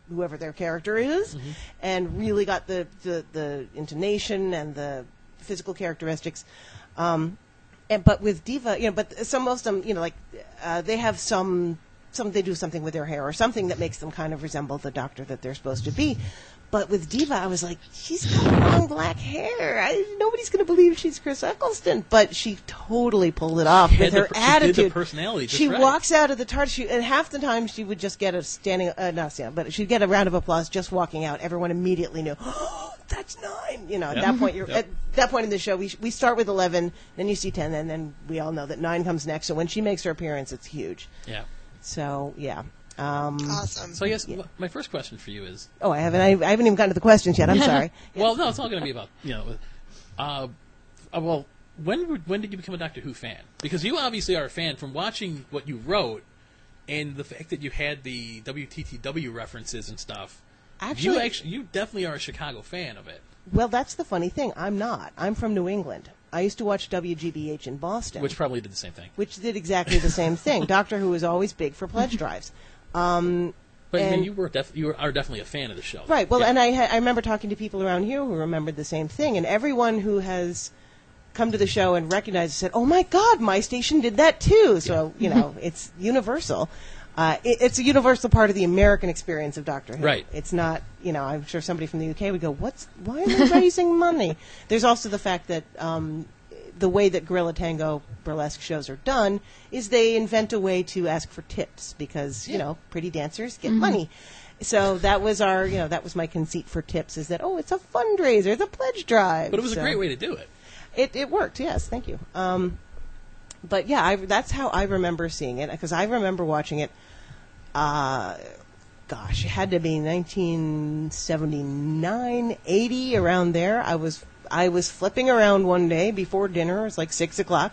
whoever their character is, and really got the intonation and the physical characteristics. But with Diva, but most of them, they have they do something with their hair or something that makes them kind of resemble the Doctor that they're supposed to be. But with Diva, I was like, she's got long black hair. Nobody's going to believe she's Chris Eccleston. But she totally pulled it off with her attitude. She did the personality just She right. walks out of the TARDIS, and half the time she would just get a but she'd get a round of applause just walking out. Everyone immediately knew, oh, that's 9. At that point, at that point in the show, we start with 11, then you see 10, and then we all know that 9 comes next. So when she makes her appearance, it's huge. Yeah. So yeah. Awesome. So I guess my first question for you is... Oh, I haven't even gotten to the questions yet. I'm sorry. Well, no, it's all going to be about, well, when did you become a Doctor Who fan? Because you obviously are a fan from watching what you wrote and the fact that you had the WTTW references and stuff. Actually, you definitely are a Chicago fan of it. Well, that's the funny thing. I'm not. I'm from New England. I used to watch WGBH in Boston. Which probably did the same thing. Which did exactly the same thing. Doctor Who was always big for pledge drives. But I mean, you are definitely a fan of the show. Right. Well, yeah. and I remember talking to people around here who remembered the same thing. And everyone who has come to the show and recognized it said, oh, my God, my station did that too. So, it's universal. It's a universal part of the American experience of Doctor Who. Right. It's not, I'm sure somebody from the UK would go, why are they raising money? There's also the fact that the way that Gorilla Tango burlesque shows are done is they invent a way to ask for tips because, pretty dancers get money. So that was that was my conceit for tips is that, it's a fundraiser, it's a pledge drive. But it was a great way to do it. It worked, yes, thank you. But yeah, that's how I remember seeing it because I remember watching it. It had to be 1979, 80, around there. I was flipping around one day before dinner. It was like 6 o'clock,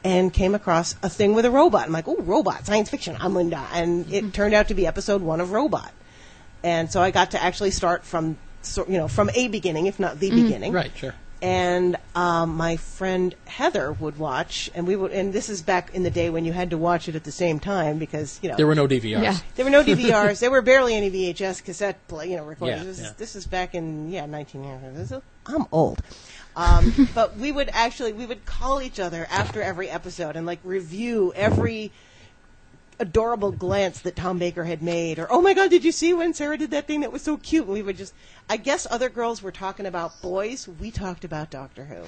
and came across a thing with a robot. I'm like, oh, robot, science fiction, I'm going to die. And it turned out to be episode 1 of Robot. And so I got to actually start from a beginning, if not the beginning. Right, sure. And my friend Heather would watch, and and this is back in the day when you had to watch it at the same time because there were no DVRs. Yeah. There were no DVRs. There were barely any VHS cassette recordings. Yeah, This is back in 1900. I'm old. But we would call each other after every episode and review every adorable glance that Tom Baker had made, or oh my God, did you see when Sarah did that thing that was so cute? And we would I guess other girls were talking about boys. We talked about Doctor Who,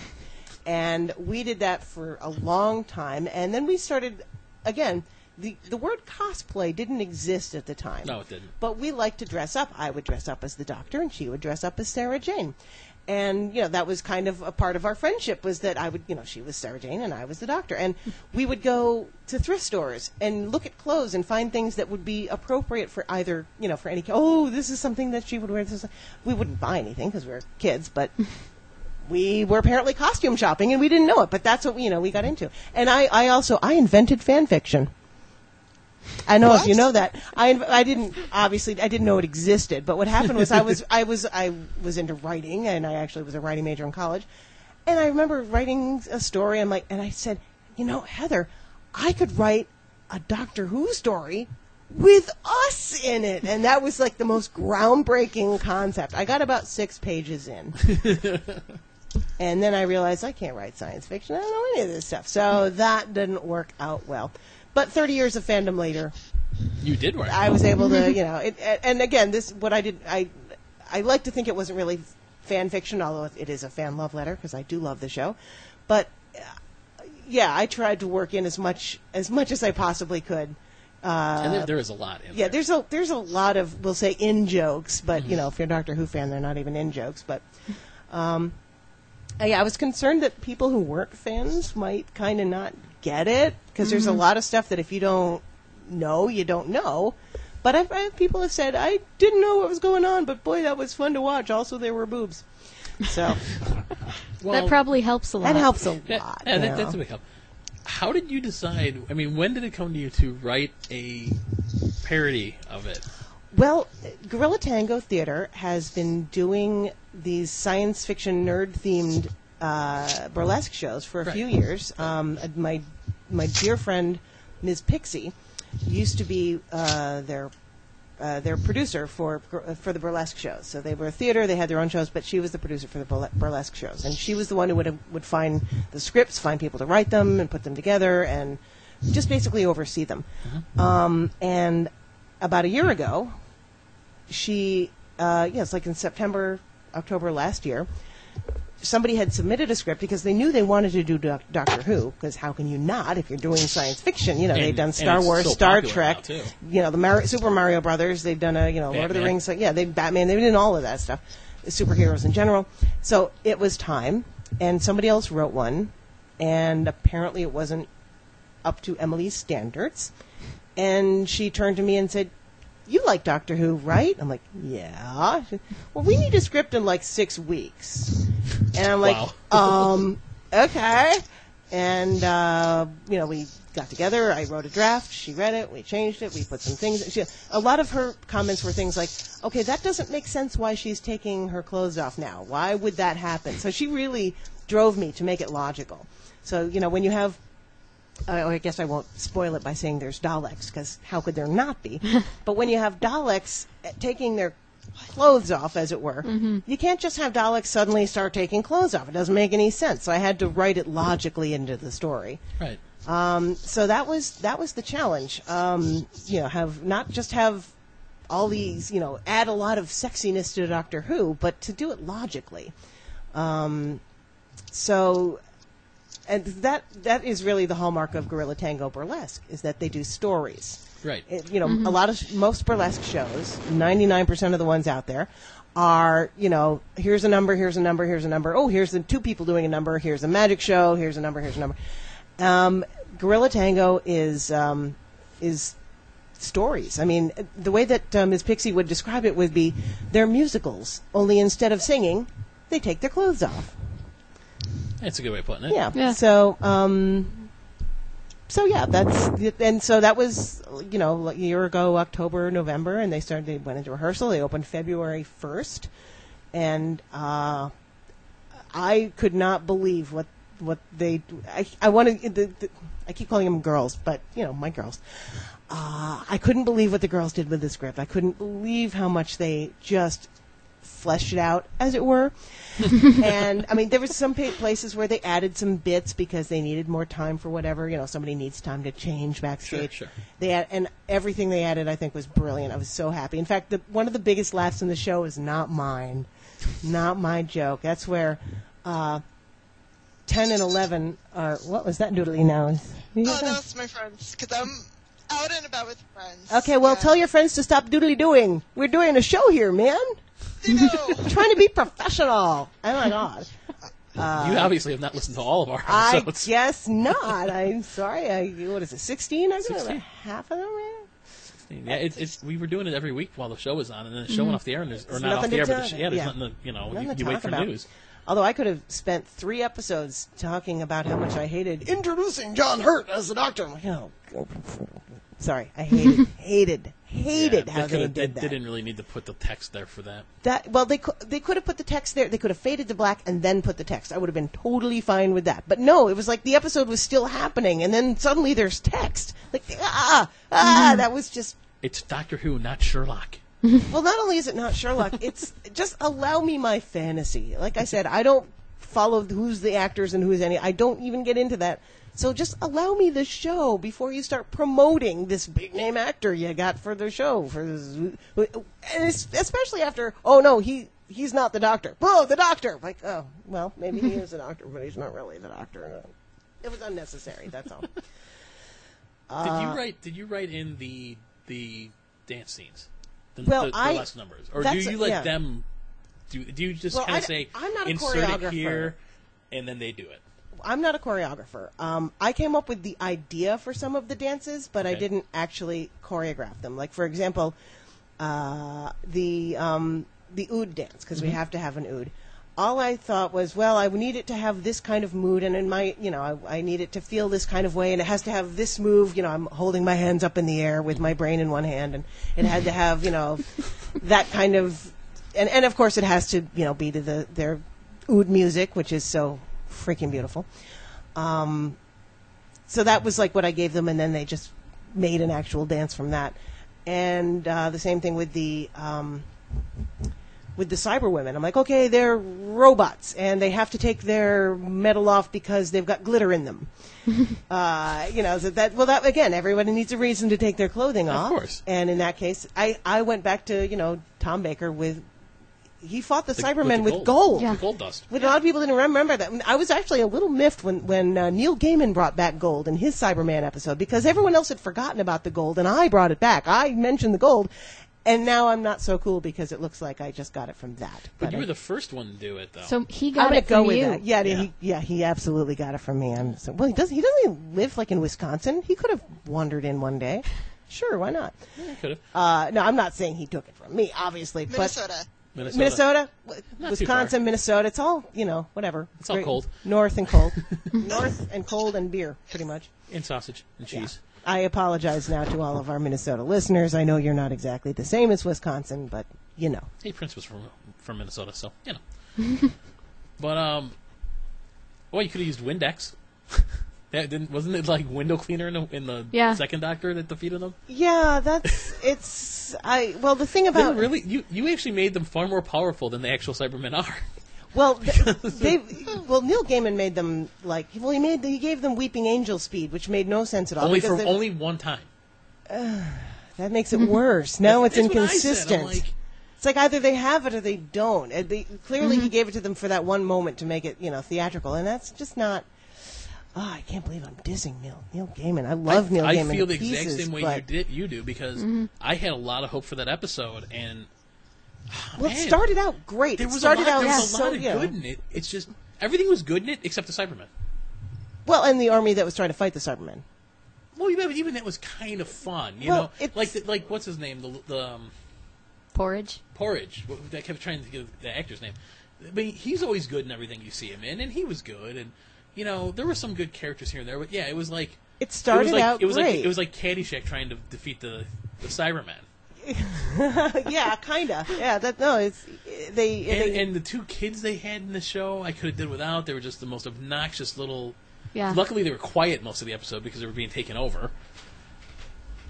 and we did that for a long time. And then we started again. The word cosplay didn't exist at the time. No, it didn't. But we liked to dress up. I would dress up as the Doctor, and she would dress up as Sarah Jane. And, that was kind of a part of our friendship was that I would, she was Sarah Jane and I was the Doctor. And we would go to thrift stores and look at clothes and find things that would be appropriate for either, for any, this is something that she would wear. We wouldn't buy anything because we were kids, but we were apparently costume shopping and we didn't know it. But that's what, we got into. And I invented fan fiction. I know What? if you know that. I didn't know it existed. But what happened was I was into writing, and I actually was a writing major in college. And I remember writing a story. And I said, Heather, I could write a Doctor Who story with us in it. And that was like the most groundbreaking concept. I got about 6 pages in. And then I realized I can't write science fiction. I don't know any of this stuff. So that didn't work out well. But 30 years of fandom later, You did work. I was able to, and again, what I did, I like to think it wasn't really fan fiction, although it is a fan love letter, because I do love the show. But, I tried to work in as much as I possibly could. And there is a lot in Yeah, there. there's a lot of, we'll say, in-jokes, but, if you're a Doctor Who fan, they're not even in-jokes. But, I was concerned that people who weren't fans might kind of not get it, because there's a lot of stuff that if you don't know, you don't know. But people have said, I didn't know what was going on, but boy, that was fun to watch. Also, there were boobs. So That probably helps a lot. that helps a lot. Yeah, that's a big help. How did you decide? I mean, when did it come to you to write a parody of it? Well, Gorilla Tango Theater has been doing these science fiction nerd-themed burlesque shows for a few years. My dear friend, Ms. Pixie, used to be their producer for the burlesque shows. So they were a theater; they had their own shows, but she was the producer for the burlesque shows, and she was the one who would find the scripts, find people to write them, and put them together, and just basically oversee them. And about a year ago, she, it's like in September, October last year, somebody had submitted a script because they knew they wanted to do Doctor Who, because how can you not if you're doing science fiction? They've done Star Wars, so Star popular Trek, now, too. the Super Mario Brothers. They've done Lord of the Rings. Batman. They've done all of that stuff. The superheroes in general. So it was time, and somebody else wrote one, and apparently it wasn't up to Emily's standards. And she turned to me and said, "You like Doctor Who, right?" I'm like, "Yeah." She said, "Well, we need a script in like 6 weeks." And I'm like, okay. And, we got together. I wrote a draft. She read it. We changed it. We put some things. A lot of her comments were things like, okay, that doesn't make sense why she's taking her clothes off now. Why would that happen? So she really drove me to make it logical. So, when you have, I guess I won't spoil it by saying there's Daleks, because how could there not be? But when you have Daleks taking their clothes off, as it were, you can't just have Daleks suddenly start taking clothes off. It doesn't make any sense. So I had to write it logically into the story. Right. So that was the challenge. Have all these, add a lot of sexiness to Doctor Who, but to do it logically. And that is really the hallmark of Gorilla Tango Burlesque, is that they do stories. Right. Most burlesque shows, 99% of the ones out there, are, here's a number, here's a number, here's a number. Oh, here's the 2 people doing a number. Here's a magic show. Here's a number. Here's a number. Gorilla Tango is stories. I mean, the way that Ms. Pixie would describe it would be they're musicals. Only instead of singing, they take their clothes off. That's a good way of putting it. Yeah. So that was, a year ago, October, November, and they went into rehearsal. They opened February 1st, and I could not believe what they. I wanted. I keep calling them girls, but my girls. I couldn't believe what the girls did with the script. I couldn't believe how much they just fleshed it out, as it were. And I mean, there was some places where they added some bits because they needed more time for whatever. Somebody needs time to change backstage. Sure. And everything they added, I think, was brilliant. I was so happy. In fact, one of the biggest laughs in the show is not mine, not my joke. That's where 10 and 11 are. What was that doodly now? That's my friends, because I'm out and about with friends. Okay, well, tell your friends to stop doodly doing. We're doing a show here, man. Trying to be professional. Oh my God. You obviously have not listened to all of our episodes. I guess not. I'm sorry. What is it, 16? I got half of them. Yeah, we were doing it every week while the show was on, and then the show went off the air, or not off the air, but there's nothing to, you wait for news. Although I could have spent 3 episodes talking about how much I hated introducing John Hurt as the Doctor. Sorry, I hated how they did that. They didn't really need to put the text there for that. They could have put the text there. They could have faded to black and then put the text. I would have been totally fine with that. But no, it was like the episode was still happening, and then suddenly there's text. Like that was just. It's Doctor Who, not Sherlock. Well, not only is it not Sherlock, it's just allow me my fantasy. Like I said, I don't follow who's the actors and who's any. I don't even get into that. So just allow me the show before you start promoting this big name actor you got for the show. And especially after, oh no, he's not the Doctor. Whoa, the Doctor! Like, oh, well, maybe he is the Doctor, but he's not really the Doctor. It was unnecessary. That's all. Did you write in the dance scenes? The less numbers, or do you let them? Do you just kind of say I'm not a insert choreographer. it here, and then they do it? I'm not a choreographer. I came up with the idea for some of the dances, but I didn't actually choreograph them. Like, for example, the oud dance, because we have to have an oud. All I thought was, well, I need it to have this kind of mood, and in my, I need it to feel this kind of way, and it has to have this move. I'm holding my hands up in the air with my brain in one hand, and it had to have, that kind of, and of course it has to, be to their oud music, which is so freaking beautiful. So that was like what I gave them, and then they just made an actual dance from that. And the same thing with the Cyberwomen. I'm like, okay, they're robots, and they have to take their metal off because they've got glitter in them. That again, everybody needs a reason to take their clothing off. Of course. And in that case, I went back to Tom Baker with. He fought the Cybermen with gold. Yeah. Gold dust. A lot of people didn't remember that. I was actually a little miffed when Neil Gaiman brought back gold in his Cyberman episode, because everyone else had forgotten about the gold, and I brought it back. I mentioned the gold, and now I'm not so cool because it looks like I just got it from that. But you were the first one to do it, though. So he I'm got gonna it go from with you. that. He absolutely got it from me. He doesn't even live like in Wisconsin. He could have wandered in one day. Sure, why not? Yeah, could have. No, I'm not saying he took it from me, obviously. Minnesota. Minnesota, Not Wisconsin, Minnesota. It's all, whatever. It's all cold. North and cold. North and cold and beer, pretty much. And sausage and cheese. I apologize now to all of our Minnesota listeners. I know you're not exactly the same as Wisconsin, but Hey, Prince was from Minnesota, so But you could have used Windex. Wasn't it like window cleaner in the second Doctor that defeated them? Yeah, the thing about you actually made them far more powerful than the actual Cybermen are. Well, Neil Gaiman made them he gave them Weeping Angel speed, which made no sense at all. Only one time. That makes it worse. Now it's inconsistent. It's like either they have it or they don't. Clearly, he gave it to them for that one moment to make it, theatrical, and that's just not. Oh, I can't believe I'm dissing Neil Gaiman. I love Neil Gaiman. I feel the pieces, exact same way you do because I had a lot of hope for that episode, and it started out great. There was a lot of good in it. It's just everything was good in it except the Cybermen. Well, and the army that was trying to fight the Cybermen. Well, even that was kind of fun, like what's his name, the Porridge. I kept trying to get the actor's name. But he's always good in everything you see him in, and he was good, and there were some good characters here and there, but yeah, it was like it started out great. It was like Caddyshack trying to defeat the Cybermen. Yeah, kinda. Yeah, and the two kids they had in the show, I could have did without. They were just the most obnoxious little. Yeah. Luckily, they were quiet most of the episode because they were being taken over.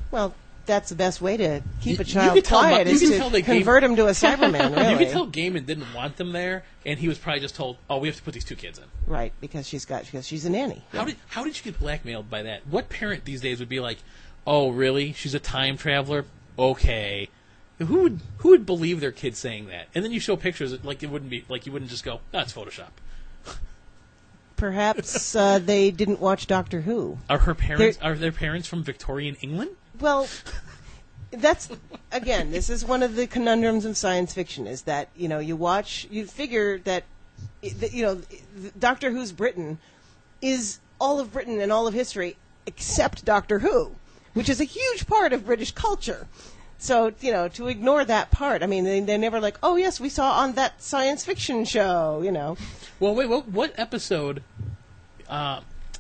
Well, that's the best way to keep a child quiet is to convert him to a Cyberman, really. You can tell Gaiman didn't want them there, and he was probably just told, we have to put these two kids in. Right, because she's a nanny. How did you get blackmailed by that? What parent these days would be like, oh, really? She's a time traveler? Okay. Who would believe their kid saying that? And then you show pictures, you wouldn't just go, it's Photoshop. Perhaps they didn't watch Doctor Who. Are their parents from Victorian England? Well, this is one of the conundrums of science fiction, is that, you figure that, Doctor Who's Britain is all of Britain and all of history except Doctor Who, which is a huge part of British culture. So, to ignore that part, I mean, they're never like, oh, yes, we saw on that science fiction show, Well, wait, what episode,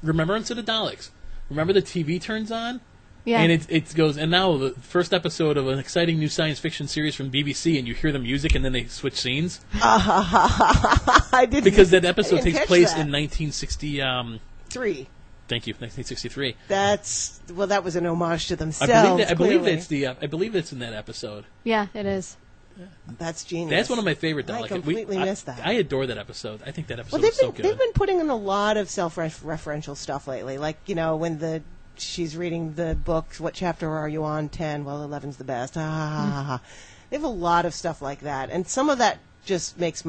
Remembrance of the Daleks? Remember the TV turns on? Yeah. And it goes, and now the first episode of an exciting new science fiction series from BBC, and you hear the music, and then they switch scenes. I didn't. Because that episode didn't takes catch place that. in 1960. 3. Thank you, 1963. That was an homage to I themselves. believe it's in that episode. Yeah, it is. That's genius. That's one of my favorite Daleks. I completely missed that. I adore that episode. I think that episode Well, is so good. they've been putting in a lot of self-referential stuff lately. Like, when she's reading the book, what chapter are you on? 10. Well, 11's the best. They have a lot of stuff like that. And some of that just makes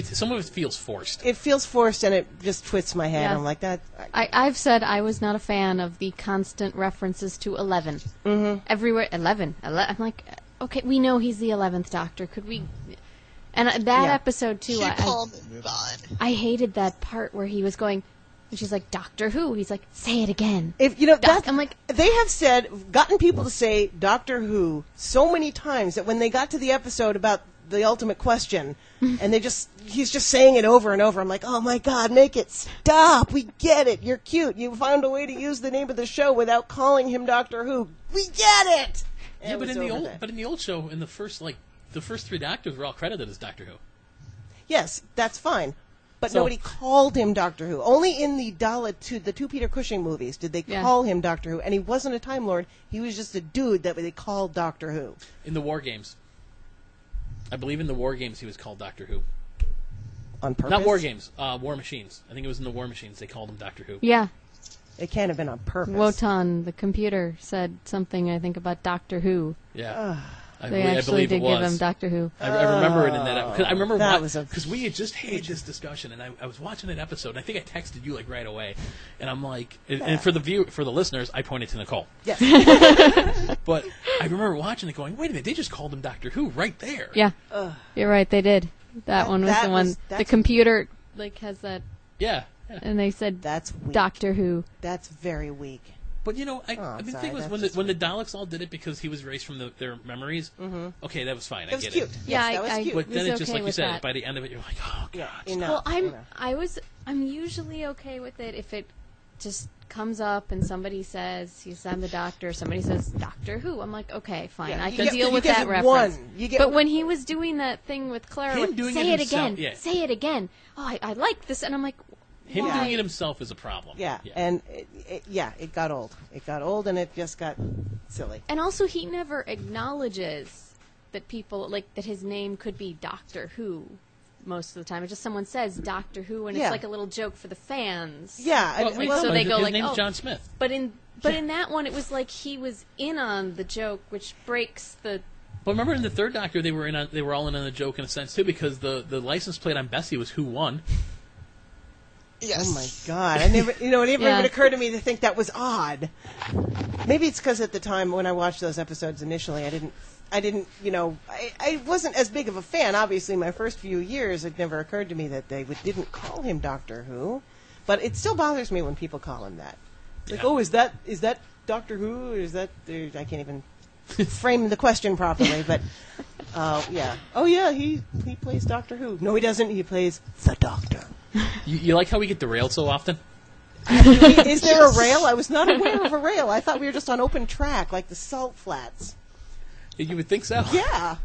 some of it feels forced. It feels forced, and it just twists my head. Yeah. I'm like, that... I've said I was not a fan of the constant references to 11. Mm-hmm. Everywhere, 11. I'm like, okay, we know he's the 11th Doctor. Could we... And that episode, too, Keep calm and move on. I hated that part where he was going... And she's like, Doctor Who? He's like, say it again. I'm like... They have gotten people to say Doctor Who so many times that when they got to the episode about the ultimate question, and he's just saying it over and over, I'm like, oh my God, make it stop. We get it. You're cute. You found a way to use the name of the show without calling him Doctor Who. We get it. Yeah, but in the old show, in the first 3 Doctors were all credited as Doctor Who. Yes, that's fine. But nobody called him Doctor Who. Only in the the 2 Peter Cushing movies did they call him Doctor Who, and he wasn't a Time Lord. He was just a dude that they called Doctor Who. In the War Games. I believe in the War Games he was called Doctor Who. On purpose? Not War Games, War Machines. I think it was in the War Machines they called him Doctor Who. Yeah. It can't have been on purpose. Wotan, the computer, said something, I think, about Doctor Who. Yeah. They actually did give him Doctor Who. I remember it in that episode. I remember that because we had just had this discussion, and I was watching that episode, and I think I texted you right away, and I'm like, and for the listeners, I pointed to Nicole. Yes. But I remember watching it, going, wait a minute, they just called him Doctor Who right there. Yeah, you're right, they did. That one was the one. The computer has that. Yeah. And they said that's weak. Doctor Who. That's very weak. But the thing was when the Daleks all did it because he was erased from their memories. Mm-hmm. Okay, that was fine. I get cute. it. Yeah, that was cute. But then was it just okay like you said, that. by the end of it, you're like, oh god. Well, I'm usually okay with it if it just comes up and somebody says I'm the Doctor. Somebody says Doctor Who. I'm like, okay, fine. I can deal with that reference. But when he was doing that thing with Clara, say it again. Say it again. Oh, I like this, and I'm like. Him doing it himself is a problem. Yeah. And it got old. It got old, and it just got silly. And also, he never acknowledges that that his name could be Doctor Who most of the time. It's just someone says Doctor Who, and it's like a little joke for the fans. Yeah. So they go his name's John Smith. But in that one, it was like he was in on the joke, which breaks the. But remember, in the third Doctor, they were all in on the joke in a sense too, because the license plate on Bessie was Who Won. Yes. Oh my God! It never even occurred to me to think that was odd. Maybe it's because at the time when I watched those episodes initially, I didn't, I wasn't as big of a fan. Obviously, my first few years, it never occurred to me that they didn't call him Doctor Who. But it still bothers me when people call him that. It's like, oh, is that Doctor Who? Or is that? I can't even frame the question properly. But yeah. Oh yeah, he plays Doctor Who. No, he doesn't. He plays the Doctor. You like how we get derailed so often? Is there a rail? I was not aware of a rail. I thought we were just on open track, like the salt flats. You would think so? Yeah.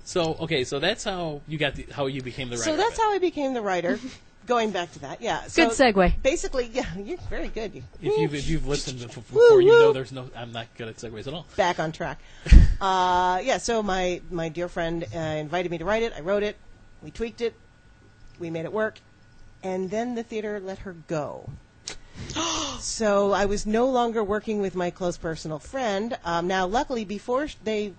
So that's how you how you became the writer. So that's how I became the writer. Going back to that, yeah. So good segue. Basically, yeah, you're very good. If you've listened before, you know I'm not good at segues at all. Back on track. Yeah. So my dear friend invited me to write it. I wrote it. We tweaked it. We made it work, and then the theater let her go. So I was no longer working with my close personal friend. Now, luckily, before they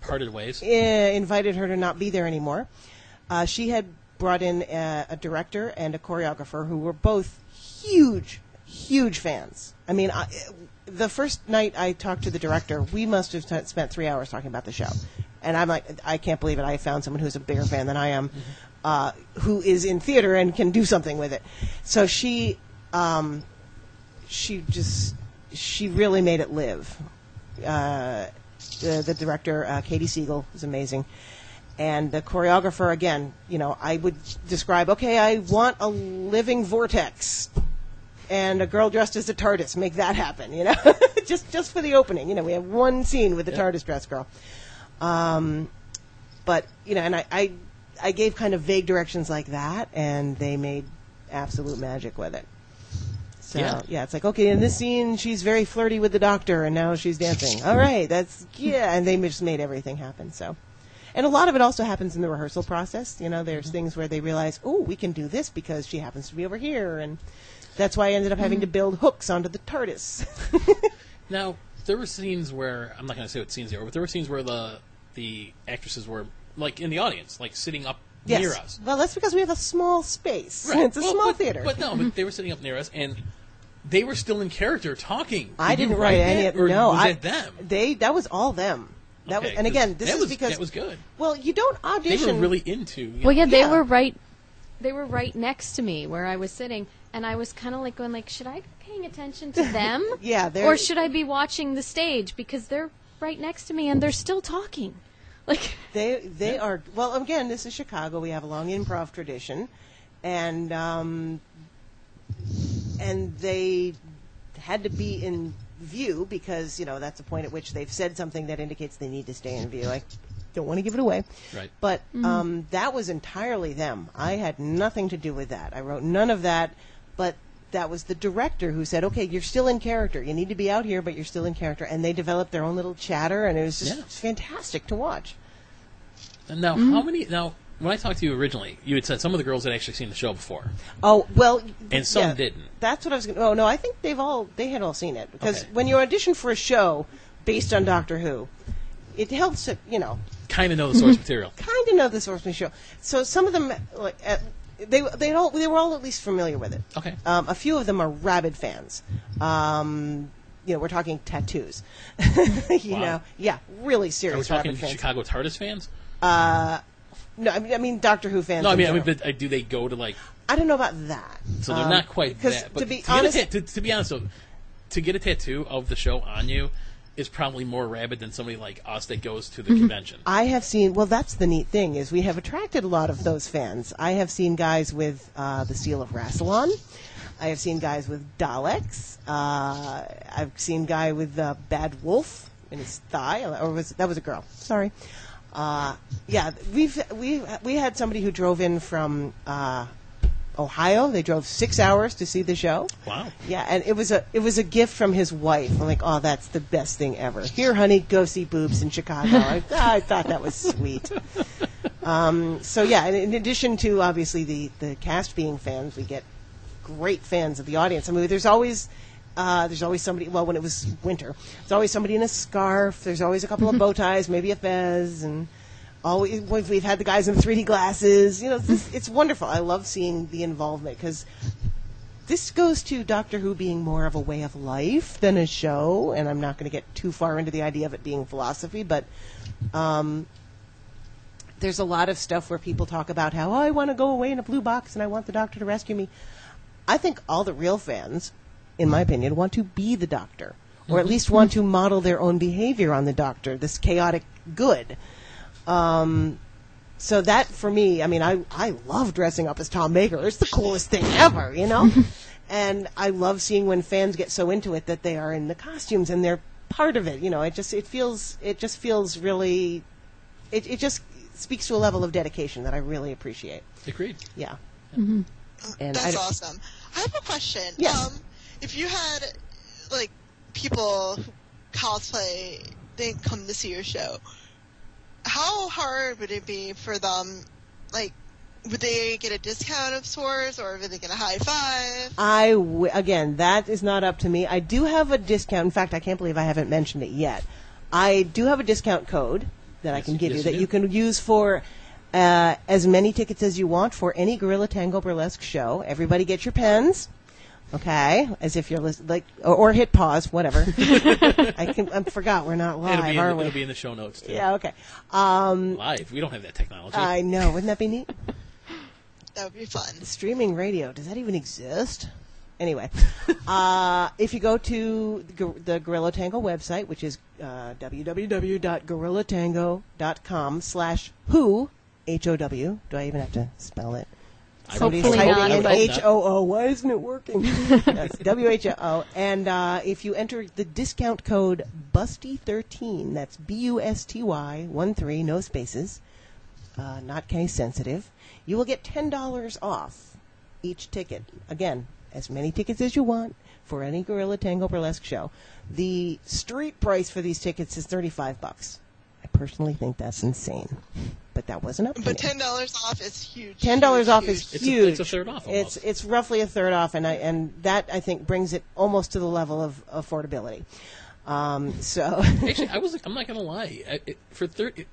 parted ways, invited her to not be there anymore, she had brought in a director and a choreographer who were both huge fans. I mean, the first night I talked to the director, we must have spent 3 hours talking about the show. And I'm like, I can't believe it. I found someone who's a bigger fan than I am, who is in theater and can do something with it. So she really made it live. The director, Katie Siegel, is amazing. And the choreographer, again, I would describe, okay, I want a living vortex. and a girl dressed as a TARDIS. Make that happen, just for the opening. We have one scene with the TARDIS dress girl. But, and I gave kind of vague directions like that, and they made absolute magic with it. So, it's like, okay, in this scene, she's very flirty with the Doctor, and now she's dancing. All right, and they just made everything happen, so. And a lot of it also happens in the rehearsal process. There's things where they realize, oh, we can do this because she happens to be over here, and that's why I ended up having to build hooks onto the TARDIS. Now, there were scenes where, I'm not going to say what scenes they were, but there were scenes where the actresses were, like, in the audience, like, sitting up near us. Well, that's because we have a small space. Right. It's a small theater. But they were sitting up near us, and they were still in character talking. I didn't write any of it. No, was it them? That was all them. That okay, was, and again, this is because that was good. Well, you don't audition. They were really into. They were right. They were right next to me where I was sitting, and I was kind of like going, like, should I be paying attention to them? Or should I be watching the stage because they're right next to me and they're still talking? Like they are. Well, again, this is Chicago. We have a long improv tradition, and they had to be in view because that's a point at which they've said something that indicates they need to stay in view. I don't want to give it away, right? But that was entirely them. I had nothing to do with that. I wrote none of that, but that was the director who said, "Okay, you're still in character. You need to be out here, but you're still in character." And they developed their own little chatter, and it was just fantastic to watch. And now, how many? Now, when I talked to you originally, you had said some of the girls had actually seen the show before. Oh well, and some didn't. That's what I was going to... Oh, no, I think they had all seen it. Because when you audition for a show based on Doctor Who, it helps to, kind of know the source material. Kind of know the source material. So some of them, like, they were all at least familiar with it. Okay. A few of them are rabid fans. We're talking tattoos. Wow. Yeah, really serious Are we talking rabid fans. Chicago TARDIS fans? No, I mean Doctor Who fans. No, I mean, but do they go to like? I don't know about that. So they're not quite that. But to be honest, though, to get a tattoo of the show on you is probably more rabid than somebody like us that goes to the convention. I have seen. Well, that's the neat thing is we have attracted a lot of those fans. I have seen guys with the Seal of Rassilon. I have seen guys with Daleks. I've seen a guy with Bad Wolf in his thigh, or that was a girl. Sorry. We had somebody who drove in from Ohio. They drove 6 hours to see the show. Wow. Yeah, and it was a gift from his wife. I'm like, oh, that's the best thing ever. Here, honey, go see boobs in Chicago. I thought that was sweet. And in addition to obviously the cast being fans, we get great fans of the audience. I mean, there's always somebody. Well, when it was winter, there's always somebody in a scarf. There's always a couple of bow ties, maybe a fez, and we've had the guys in 3D glasses. It's wonderful. I love seeing the involvement because this goes to Doctor Who being more of a way of life than a show. And I'm not going to get too far into the idea of it being philosophy, but there's a lot of stuff where people talk about how I want to go away in a blue box and I want the Doctor to rescue me. I think all the real fans, in my opinion, want to be the Doctor, or at least want to model their own behavior on the Doctor, this chaotic good. So that, for me, I mean, I love dressing up as Tom Baker. It's the coolest thing ever, And I love seeing when fans get so into it that they are in the costumes and they're part of it. It just feels really, it just speaks to a level of dedication that I really appreciate. Agreed. Yeah. Mm-hmm. And that's awesome. I have a question. Yes. If you had, like, people who cosplay, didn't come to see your show, how hard would it be for them, like, would they get a discount of sorts, or would they get a high five? Again, that is not up to me. I do have a discount. In fact, I can't believe I haven't mentioned it yet. I do have a discount code that I can give you that you can use for as many tickets as you want for any Gorilla Tango Burlesque show. Everybody get your pens. Okay, as if you're listening, like, or hit pause, whatever. I forgot we're not live, are we? It'll be in the show notes too. Yeah, okay. Live, we don't have that technology. I know, wouldn't that be neat? That would be fun. Streaming radio, does that even exist? Anyway, if you go to the Gorilla Tango website, which is www.gorillatango.com/who, H-O-W, do I even have to spell it? Somebody's Hopefully typing not, in but- H-O-O. Why isn't it working? Yes, W-H-O-O. And if you enter the discount code BUSTY13, that's B-U-S-T-Y, 13, no spaces, not case sensitive, you will get $10 off each ticket. Again, as many tickets as you want for any Gorilla Tango Burlesque show. The street price for these tickets is $35. I personally think that's insane. But that wasn't up to But me. $10 off is huge. $10 off is It's huge. it's a third off. Almost. It's roughly a third off, and that I think brings it almost to the level of affordability. So Actually, I'm not gonna lie.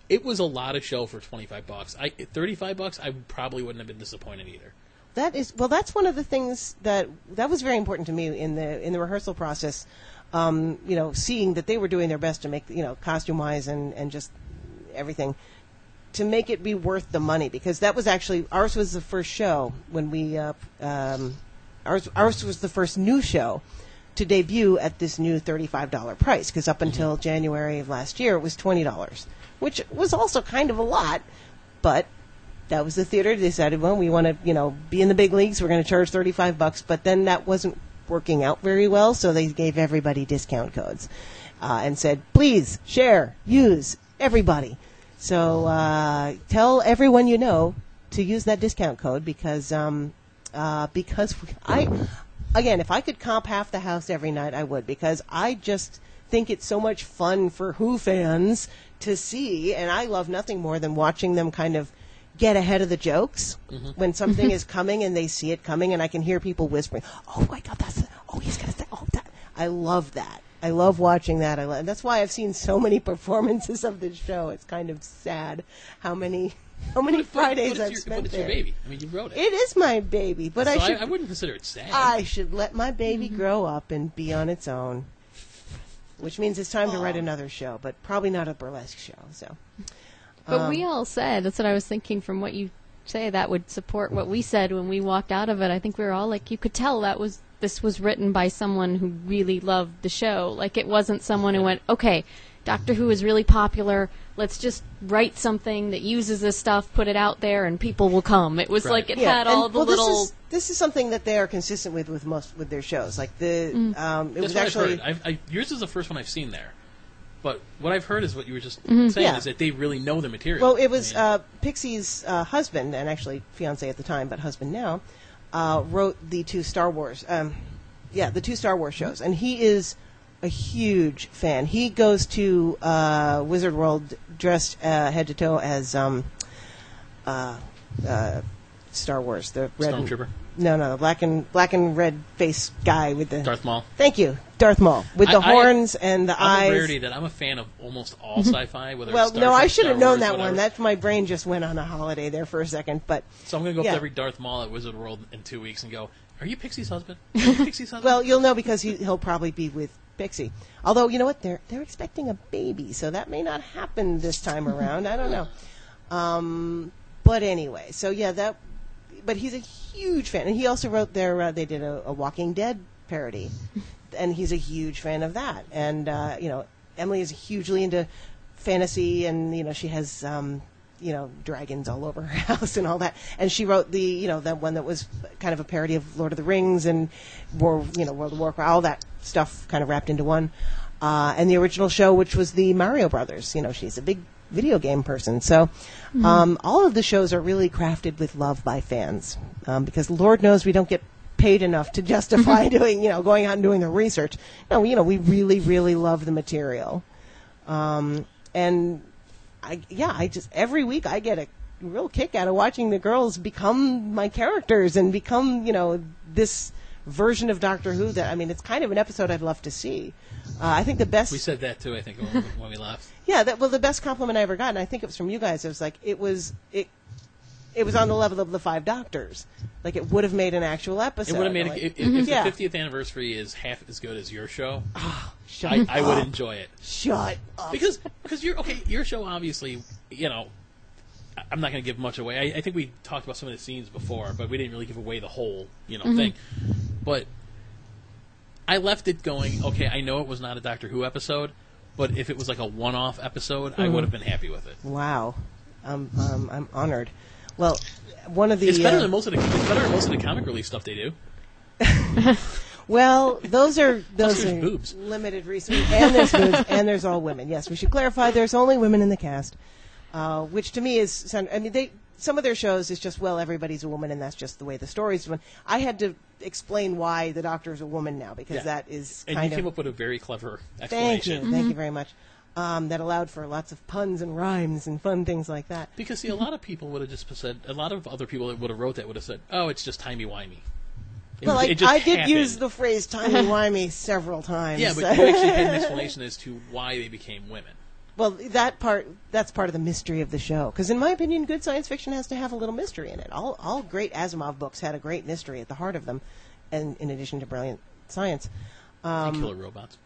It was a lot of show for $25. $35. I probably wouldn't have been disappointed either. that's one of the things that was very important to me in the rehearsal process. Seeing that they were doing their best to make costume wise and just everything to make it be worth the money, because that was actually ours was the first show when we ours was the first new show to debut at this new $35 price, because up until January of last year it was $20, which was also kind of a lot, but that was the theater. They decided, well, we want to be in the big leagues, we're going to charge $35, but then that wasn't working out very well, so they gave everybody discount codes and said, please share, use, everybody. So tell everyone you know to use that discount code, because if I could comp half the house every night, I would, because I just think it's so much fun for Who fans to see, and I love nothing more than watching them kind of get ahead of the jokes when something is coming and they see it coming, and I can hear people whispering, "Oh my God, he's gonna say, oh that." I love that. I love watching that. That's why I've seen so many performances of this show. It's kind of sad how many Fridays I've spent It's there. your baby. I mean, you wrote it. It is my baby, but So I wouldn't consider it sad. I should let my baby grow up and be on its own, which means it's time to write another show, but probably not a burlesque show. So, But we all said, that's what I was thinking from what you say, that would support what we said when we walked out of it. I think we were all like, you could tell this was written by someone who really loved the show. Like, it wasn't someone who went, okay, Doctor Who is really popular, let's just write something that uses this stuff, put it out there, and people will come. It was like it had all the little... This is something that they are consistent with their shows. Like it was actually... I've heard. Yours is the first one I've seen there. But what I've heard is what you were just saying, is that they really know the material. Well, it was Pixie's husband, and actually fiancé at the time, but husband now, wrote the two Star Wars shows, and he is a huge fan. He goes to Wizard World dressed head to toe as Star Wars, the red Stormtrooper. No, the black and red face guy with the Darth Maul. Thank you, Darth Maul with the horns and the eyes. I'm a rarity that I'm a fan of almost all sci-fi. Whether Well, it's Star no, Trek, I should have Star known Wars, that whatever. one. That's my brain just went on a holiday there for a second, but So I'm going to go yeah. up to every Darth Maul at Wizard World in 2 weeks and go, are you Pixie's husband? Are you Pixie's husband? well, you'll know because he'll probably be with Pixie. Although, you know what? They're expecting a baby, so that may not happen this time around. I don't know. But anyway, so yeah, but he's a huge fan, and he also wrote they did a Walking Dead parody, and he's a huge fan of that. And Emily is hugely into fantasy, and she has dragons all over her house and all that. And she wrote that one that was kind of a parody of Lord of the Rings and World of Warcraft, all that stuff kind of wrapped into one. And the original show, which was the Mario Brothers. She's a big video game person. So all of the shows are really crafted with love by fans, because Lord knows we don't get paid enough to justify going out and doing the research. No, we really, really love the material. And I just every week I get a real kick out of watching the girls become my characters and become this version of Doctor Who that it's kind of an episode I'd love to see. I think the best. We said that too. I think when we left. Yeah, the best compliment I ever got, and I think it was from you guys. It was like it was on the level of the Five Doctors. Like it would have made an actual episode. It would have made if the Yeah. 50th anniversary is half as good as your show. Shut I would enjoy it. Shut up. Because your show obviously, I'm not going to give much away. I think we talked about some of the scenes before, but we didn't really give away the whole, thing. But I left it going, okay, I know it was not a Doctor Who episode, but if it was like a one-off episode, I would have been happy with it. Wow, I'm honored. Well, one of the It's better than most of the comic relief stuff they do. Well, those are there's boobs. limited research, and there's boobs, and there's all women. Yes, we should clarify. There's only women in the cast, which to me is. I mean, some of their shows is just everybody's a woman, and that's just the way the stories went. I had to explain why the Doctor is a woman now because that is. And you came up with a very clever explanation. Thank you very much. That allowed for lots of puns and rhymes and fun things like that. Because see, a lot of people would have just said. A lot of other people that would have wrote that would have said, "Oh, it's just timey-wimey." Well, I did use the phrase timey-wimey several times. Yeah, but you actually had an explanation as to why they became women. Well, that's part of the mystery of the show. Because in my opinion, good science fiction has to have a little mystery in it. All great Asimov books had a great mystery at the heart of them, and in addition to brilliant science. And killer robots.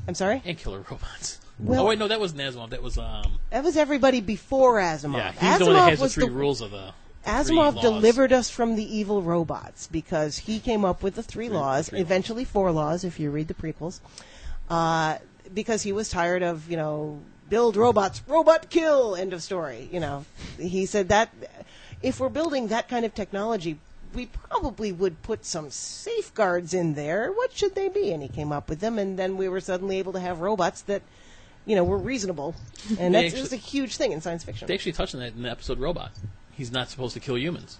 I'm sorry? And killer robots. Well, oh, wait, no, that wasn't Asimov. That was... That was everybody before Asimov. Yeah, he's the one that has the three rules of the... Asimov delivered us from the evil robots because he came up with the three laws, eventually 4 laws if you read the prequels, because he was tired of, build robots, robot kill, end of story. He said that if we're building that kind of technology, we probably would put some safeguards in there. What should they be? And he came up with them, and then we were suddenly able to have robots that, were reasonable. And that was a huge thing in science fiction. They actually touched on that in the episode Robot. He's not supposed to kill humans.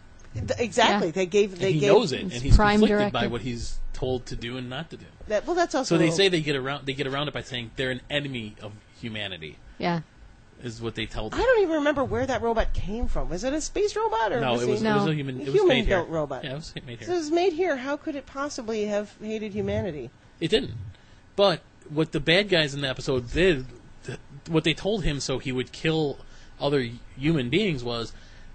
Exactly. Yeah. He knows it, and he's conflicted by what he's told to do and not to do. That's also. So they say they get around it by saying they're an enemy of humanity. Yeah. Is what they tell them. I don't even remember where that robot came from. Was it a space robot or no? Was it was a human. It was made here. Human-built robot. Yeah, it was made here. So it was made here. How could it possibly have hated humanity? It didn't. But what the bad guys in the episode did, what they told him so he would kill other human beings was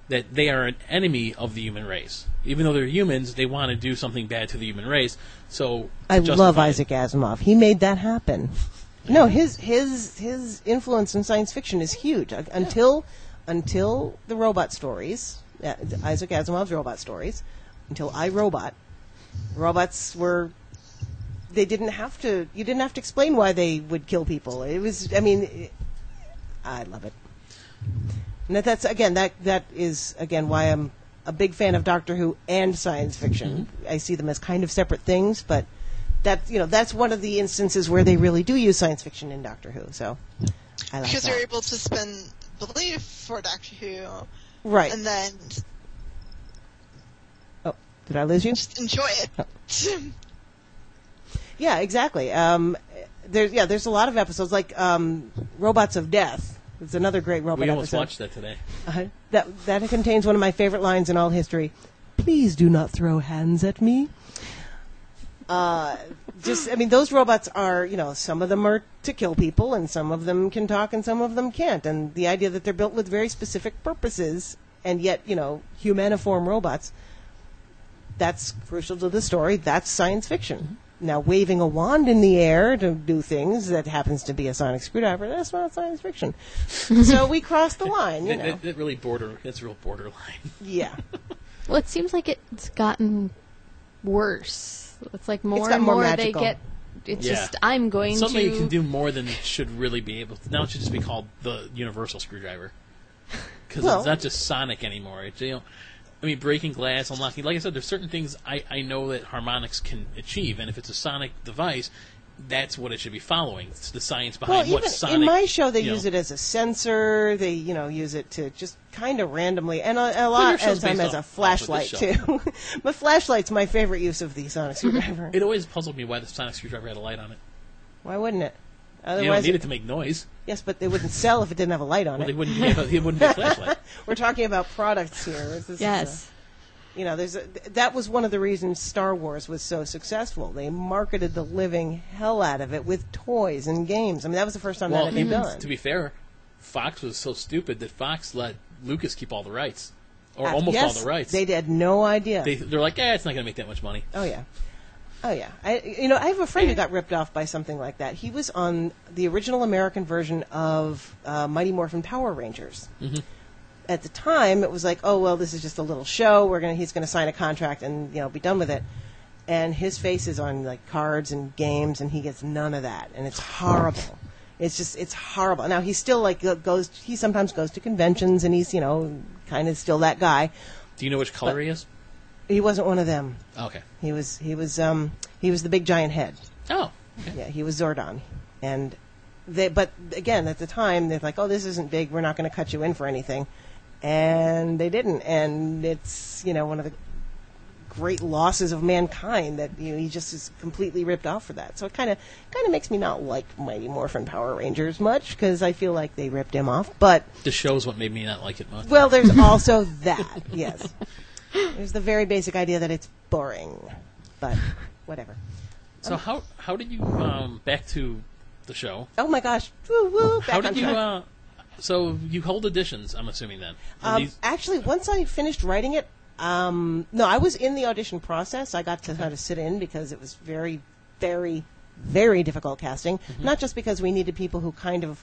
that they are an enemy of the human race. Even though they're humans, they want to do something bad to the human race. So I love Isaac Asimov. He made that happen. No, his influence in science fiction is huge. Until the robot stories, Isaac Asimov's robot stories, until iRobot, robots were. They didn't have to. You didn't have to explain why they would kill people. It was. I mean, I love it. And that's again. That is again why I'm a big fan of Doctor Who and science fiction. I see them as kind of separate things, but that's one of the instances where they really do use science fiction in Doctor Who. So I like because that. they're able to spend belief for Doctor Who, right? And then did I lose you? Just enjoy it. Oh. Yeah, exactly. There's a lot of episodes like Robots of Death. It's another great robot episode. We almost watched that today. That contains one of my favorite lines in all history. Please do not throw hands at me. Those robots are, some of them are to kill people, and some of them can talk, and some of them can't. And the idea that they're built with very specific purposes, and yet, humaniform robots, that's crucial to the story. That's science fiction. Now, waving a wand in the air to do things that happens to be a sonic screwdriver, that's not science fiction. So we crossed the line, That's real borderline. Yeah. Well, it seems like it's gotten worse. It's like more gotten and more more magical. they get. It's just, I'm going Something to... you can do more than it should really be able to. Now it should just be called the universal screwdriver. Because it's not just sonic anymore. Breaking glass, unlocking. Like I said, there's certain things I know that harmonics can achieve, and if it's a sonic device, that's what it should be following. It's the science behind what sonic. In my show, they use it as a sensor. They, use it to just kind of randomly, and a lot of time as a flashlight too. But flashlight's my favorite use of the sonic screwdriver. It always puzzled me why the sonic screwdriver had a light on it. Why wouldn't it? Otherwise, you don't need it to make noise. Yes, but they wouldn't sell if it didn't have a light on it. It wouldn't be a flashlight. We're talking about products here. Yes. That was one of the reasons Star Wars was so successful. They marketed the living hell out of it with toys and games. That was the first time that had been done. To be fair, Fox was so stupid that Fox let Lucas keep all the rights, or almost all the rights. They had no idea. They're like, it's not going to make that much money. Oh yeah. I have a friend who got ripped off by something like that. He was on the original American version of Mighty Morphin Power Rangers. Mm-hmm. At the time, it was like, oh well, this is just a little show. He's gonna sign a contract and be done with it. And his face is on like cards and games, and he gets none of that, and it's horrible. It's horrible. Now he still he sometimes goes to conventions, and he's kind kind of still that guy. Do you know which color he is? He wasn't one of them. Okay. He was the big giant head. Oh. Okay. Yeah, he was Zordon. And but again, at the time, they're like, oh, this isn't big. We're not going to cut you in for anything. And they didn't. And it's, one of the great losses of mankind that he just is completely ripped off for that. So it kind of makes me not like Mighty Morphin Power Rangers much, because I feel like they ripped him off. But the show's what made me not like it much. Well, there's also that, yes. There's the very basic idea that it's boring, but whatever. So how did you back to the show? Oh my gosh! Woo woo! How did you? So you hold auditions, I'm assuming then. Actually, once I finished writing it, no, I was in the audition process. I got to kind of sit in because it was very, very, very difficult casting. Mm-hmm. Not just because we needed people who kind of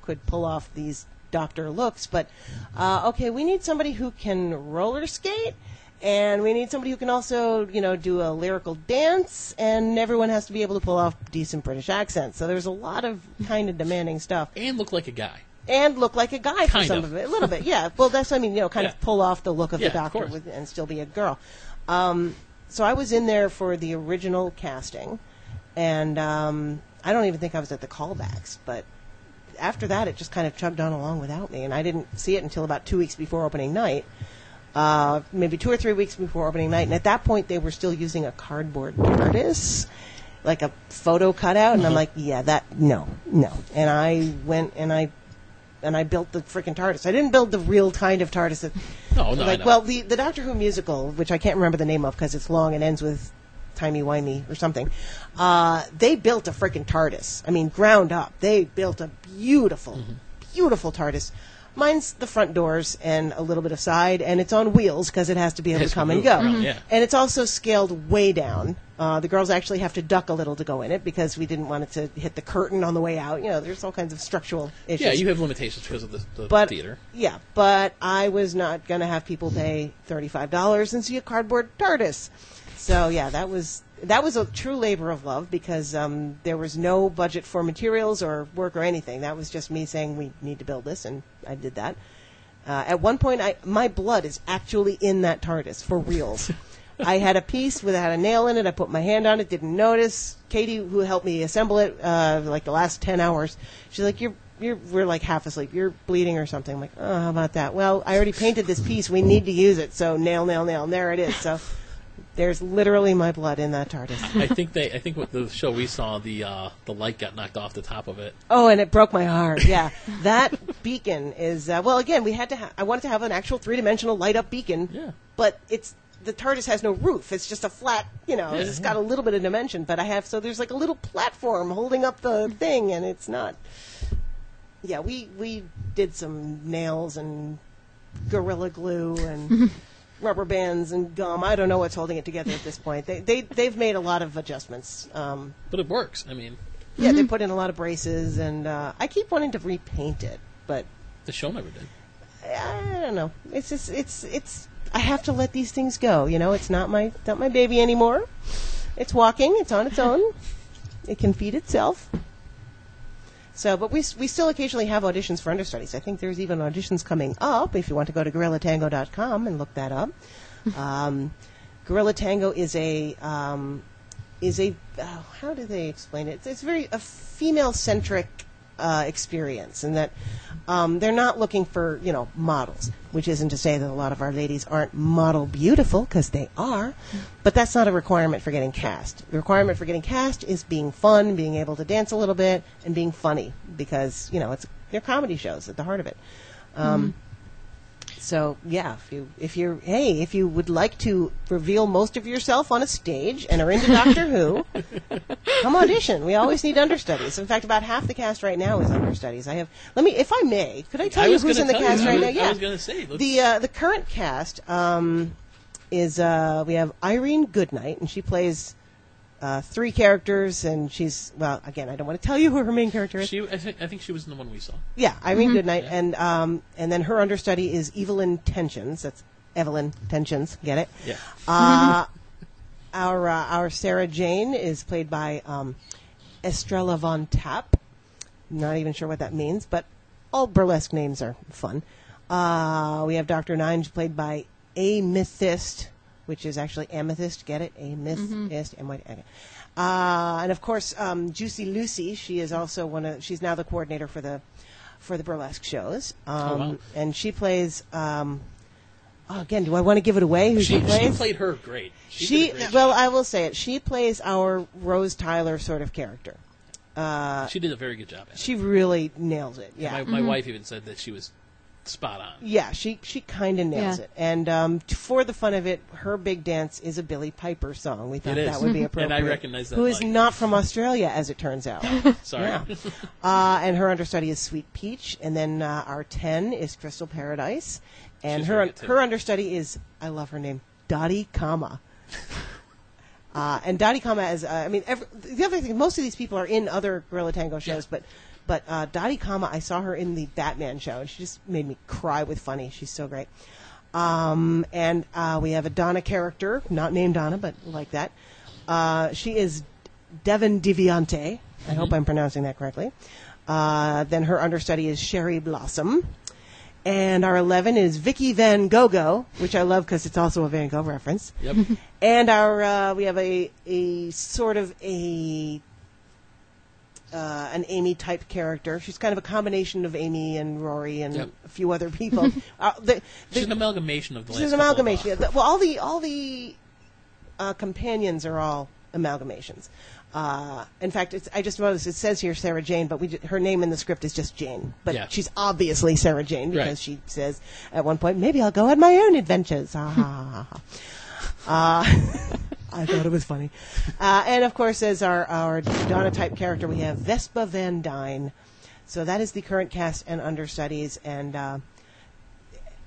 could pull off these doctor looks, but okay, we need somebody who can roller skate. And we need somebody who can also, do a lyrical dance, and everyone has to be able to pull off decent British accents. So there's a lot of kind of demanding stuff. And look like a guy. And look like a guy for some of it. A little bit, yeah. Well, that's, kind of pull off the look of the doctor and still be a girl. So I was in there for the original casting, and I don't even think I was at the callbacks, but after that it just kind of chugged on along without me, and I didn't see it until about 2 weeks before opening night. Maybe 2 or 3 weeks before opening night, and at that point they were still using a cardboard TARDIS, like a photo cutout, and I'm like, no. And I went and I built the freaking TARDIS. I didn't build the real kind of TARDIS. The Doctor Who musical, which I can't remember the name of because it's long and ends with timey-wimey or something, they built a freaking TARDIS. I mean, ground up. They built a beautiful, beautiful TARDIS. Mine's the front doors and a little bit of side, and it's on wheels because it has to be able to come and go. Around, yeah. And it's also scaled way down. The girls actually have to duck a little to go in it because we didn't want it to hit the curtain on the way out. There's all kinds of structural issues. Yeah, you have limitations because of the theater. Yeah, but I was not going to have people pay $35 and see a cardboard TARDIS. So, yeah, that was a true labor of love because there was no budget for materials or work or anything. That was just me saying we need to build this, and I did that. At one point, my blood is actually in that TARDIS for reals. I had a piece that had a nail in it. I put my hand on it, didn't notice. Katie, who helped me assemble it, like the last 10 hours, she's like, we're like half asleep. You're bleeding or something. I'm like, oh, how about that? Well, I already painted this piece. We need to use it. So nail, and there it is. So there's literally my blood in that TARDIS. I think with the show we saw, the light got knocked off the top of it. Oh, and it broke my heart. Yeah, that beacon is again, we had to. I wanted to have an actual 3-dimensional light up beacon. Yeah, but the TARDIS has no roof. It's just a flat. It's got a little bit of dimension. But there's like a little platform holding up the thing, and it's not. Yeah, we did some nails and Gorilla Glue and rubber bands and gum. I don't know what's holding it together at this point. They've made a lot of adjustments. But it works. I mean. Yeah, they put in a lot of braces, and I keep wanting to repaint it, but the show never did. I don't know. It's just I have to let these things go. It's not my baby anymore. It's walking. It's on its own. It can feed itself. So, but we still occasionally have auditions for understudies. I think there's even auditions coming up if you want to go to GorillaTango.com and look that up. Gorilla Tango is a how do they explain it? It's very a female-centric experience, in that they're not looking for models, which isn't to say that a lot of our ladies aren't model beautiful, because they are, but that's not a requirement for getting cast. The requirement for getting cast is being fun, being able to dance a little bit, and being funny, because they're comedy shows at the heart of it. So yeah, if you would like to reveal most of yourself on a stage and are into Doctor Who, come audition. We always need understudies. In fact, about half the cast right now is understudies. If I may, could I tell you who's in the cast right now? Yeah, I was going to say the current cast is we have Irene Goodnight, and she plays 3 characters, and she's, well, again, I don't want to tell you who her main character is. I think she was in the one we saw. Yeah, Irene Goodnight, yeah. And then her understudy is Evelyn Tensions. That's Evelyn Tensions. Get it? Yeah. Our Sarah Jane is played by Estrella Von Tapp. Not even sure what that means, but all burlesque names are fun. We have Dr. Nine, played by Amethyst, which is actually Amethyst. Get it? Amethyst. Okay. And of course, Juicy Lucy. She is also she's now the coordinator for the burlesque shows. Wow. And she plays. Again, do I want to give it away? Who she plays? She played her great. I will say it. She plays our Rose Tyler sort of character. She did a very good job at it. She really nails it. Yeah. My wife even said that she was spot on. Yeah, she kind of nails it. And for the fun of it, her big dance is a Billy Piper song. We thought that would be appropriate. And I recognize that. Who is not from Australia, as it turns out. Sorry. Yeah. And her understudy is Sweet Peach. And then our 10 is Crystal Paradise. And her understudy is, I love her name, Dottie Kama. And Dottie Kama is, the other thing, most of these people are in other Gorilla Tango shows, but Dottie Kama, I saw her in the Batman show, and she just made me cry with funny. She's so great. And we have a Donna character, not named Donna, but like that. She is Devon Deviante. I hope I'm pronouncing that correctly. Then her understudy is Sherry Blossom. And our 11 is Vicky Van Gogh, which I love because it's also a Van Gogh reference. Yep. And our we have a sort of an Amy type character. She's kind of a combination of Amy and Rory and a few other people. She's an amalgamation of the last. She's an amalgamation. All the companions are all amalgamations. In fact, I just noticed it says here Sarah Jane, but her name in the script is just Jane. But she's obviously Sarah Jane because she says at one point, maybe I'll go on my own adventures. I thought it was funny. And of course, as our Donna type character, we have Vespa Van Dyne. So that is the current cast and understudies. And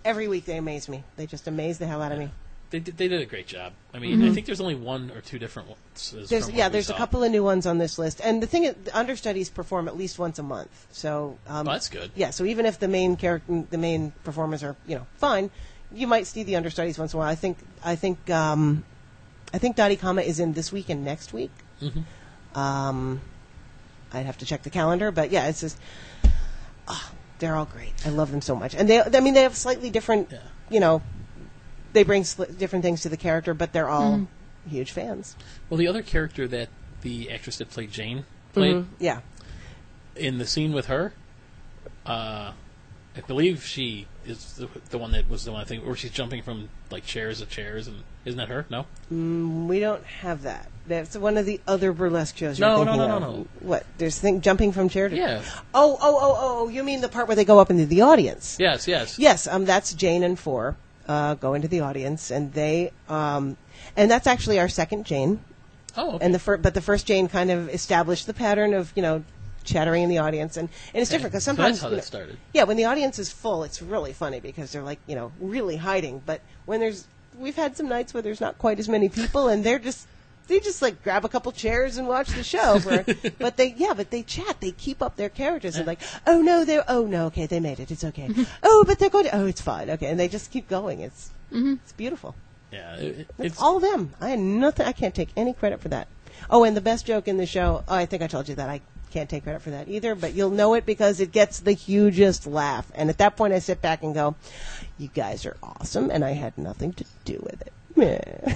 every week they amaze me. They just amaze the hell out of me. They did a great job. I mean, I think there's only one or two different ones. There's a couple of new ones on this list, and the thing is, the understudies perform at least once a month. So that's good. Yeah, so even if the main performers are fine, you might see the understudies once in a while. I think Dottie Kama is in this week and next week. Mm-hmm. I'd have to check the calendar, but yeah, it's just they're all great. I love them so much, and they have slightly different, They bring different things to the character, but they're all huge fans. Well, the other character that the actress that played Jane played, in the scene with her, I believe she is the one that was the one I think where she's jumping from like chairs to chairs, and isn't that her? No, we don't have that. That's one of the other burlesque shows. No. What? There's something from chair to yeah. Oh! You mean the part where they go up into the audience? Yes. Yes. That's Jane and 4. Go into the audience, and they and that's actually our second Jane. Oh, okay. And the first Jane kind of established the pattern of chattering in the audience, and it's different because sometimes that's how that started. Yeah, when the audience is full, it's really funny because they're like really hiding. But when we've had some nights where there's not quite as many people, and they just like grab a couple chairs and watch the show. But they chat. They keep up their characters and like, oh no, okay, they made it. It's okay. But they're going. Oh, it's fine. Okay, and they just keep going. It's beautiful. Yeah, it's all of them. I had nothing. I can't take any credit for that. Oh, and the best joke in the show. Oh, I think I told you that. I can't take credit for that either. But you'll know it because it gets the hugest laugh. And at that point, I sit back and go, "You guys are awesome," and I had nothing to do with it. Yeah.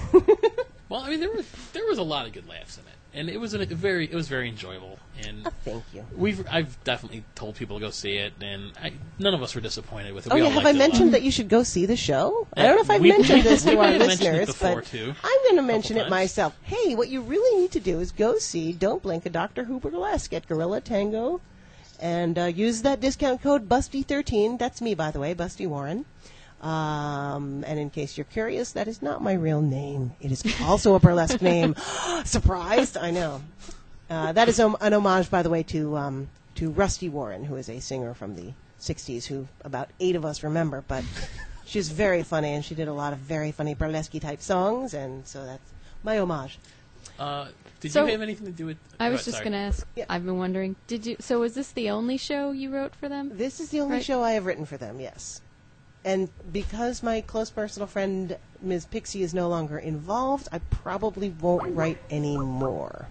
Well, I mean, there was a lot of good laughs in it, and it was very enjoyable. And thank you. I've definitely told people to go see it, and none of us were disappointed with it. Have I mentioned that you should go see the show? I don't know if I've mentioned this to our listeners, but I'm going to mention it myself. Hey, what you really need to do is go see Don't Blink, a Doctor Who Burlesque at Gorilla Tango, and use that discount code Busty13. That's me, by the way, Busty Warren. And in case you're curious, that is not my real name. It is also a burlesque name. Surprised? I know. That is an homage, by the way, to Rusty Warren, who is a singer from the 60s, who about 8 of us remember. But she's very funny, and she did a lot of very funny burlesque-type songs, and so that's my homage. Did you have anything to do with... I was just going to ask. Yeah. I've been wondering, so was this the only show you wrote for them? This is the only show I have written for them, yes. And because my close personal friend, Ms. Pixie, is no longer involved, I probably won't write any more.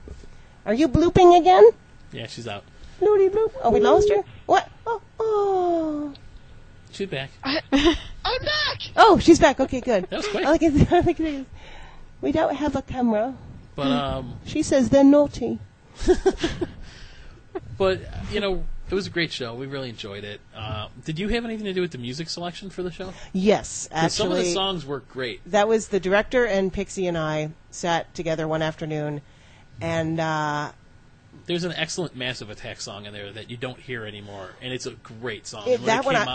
Are you blooping again? Yeah, she's out. Bloopy bloop. Oh, we lost her? What? Oh. She's back. I'm back! Oh, she's back. Okay, good. That was quick. I like it. We don't have a camera. But She says they're naughty. but it was a great show. We really enjoyed it. Did you have anything to do with the music selection for the show? Yes, 'Cause some of the actually. songs were great. That was the director and Pixie and I sat together one afternoon, and There's an excellent Massive Attack song in there that you don't hear anymore, and it's a great song. And when that it one, came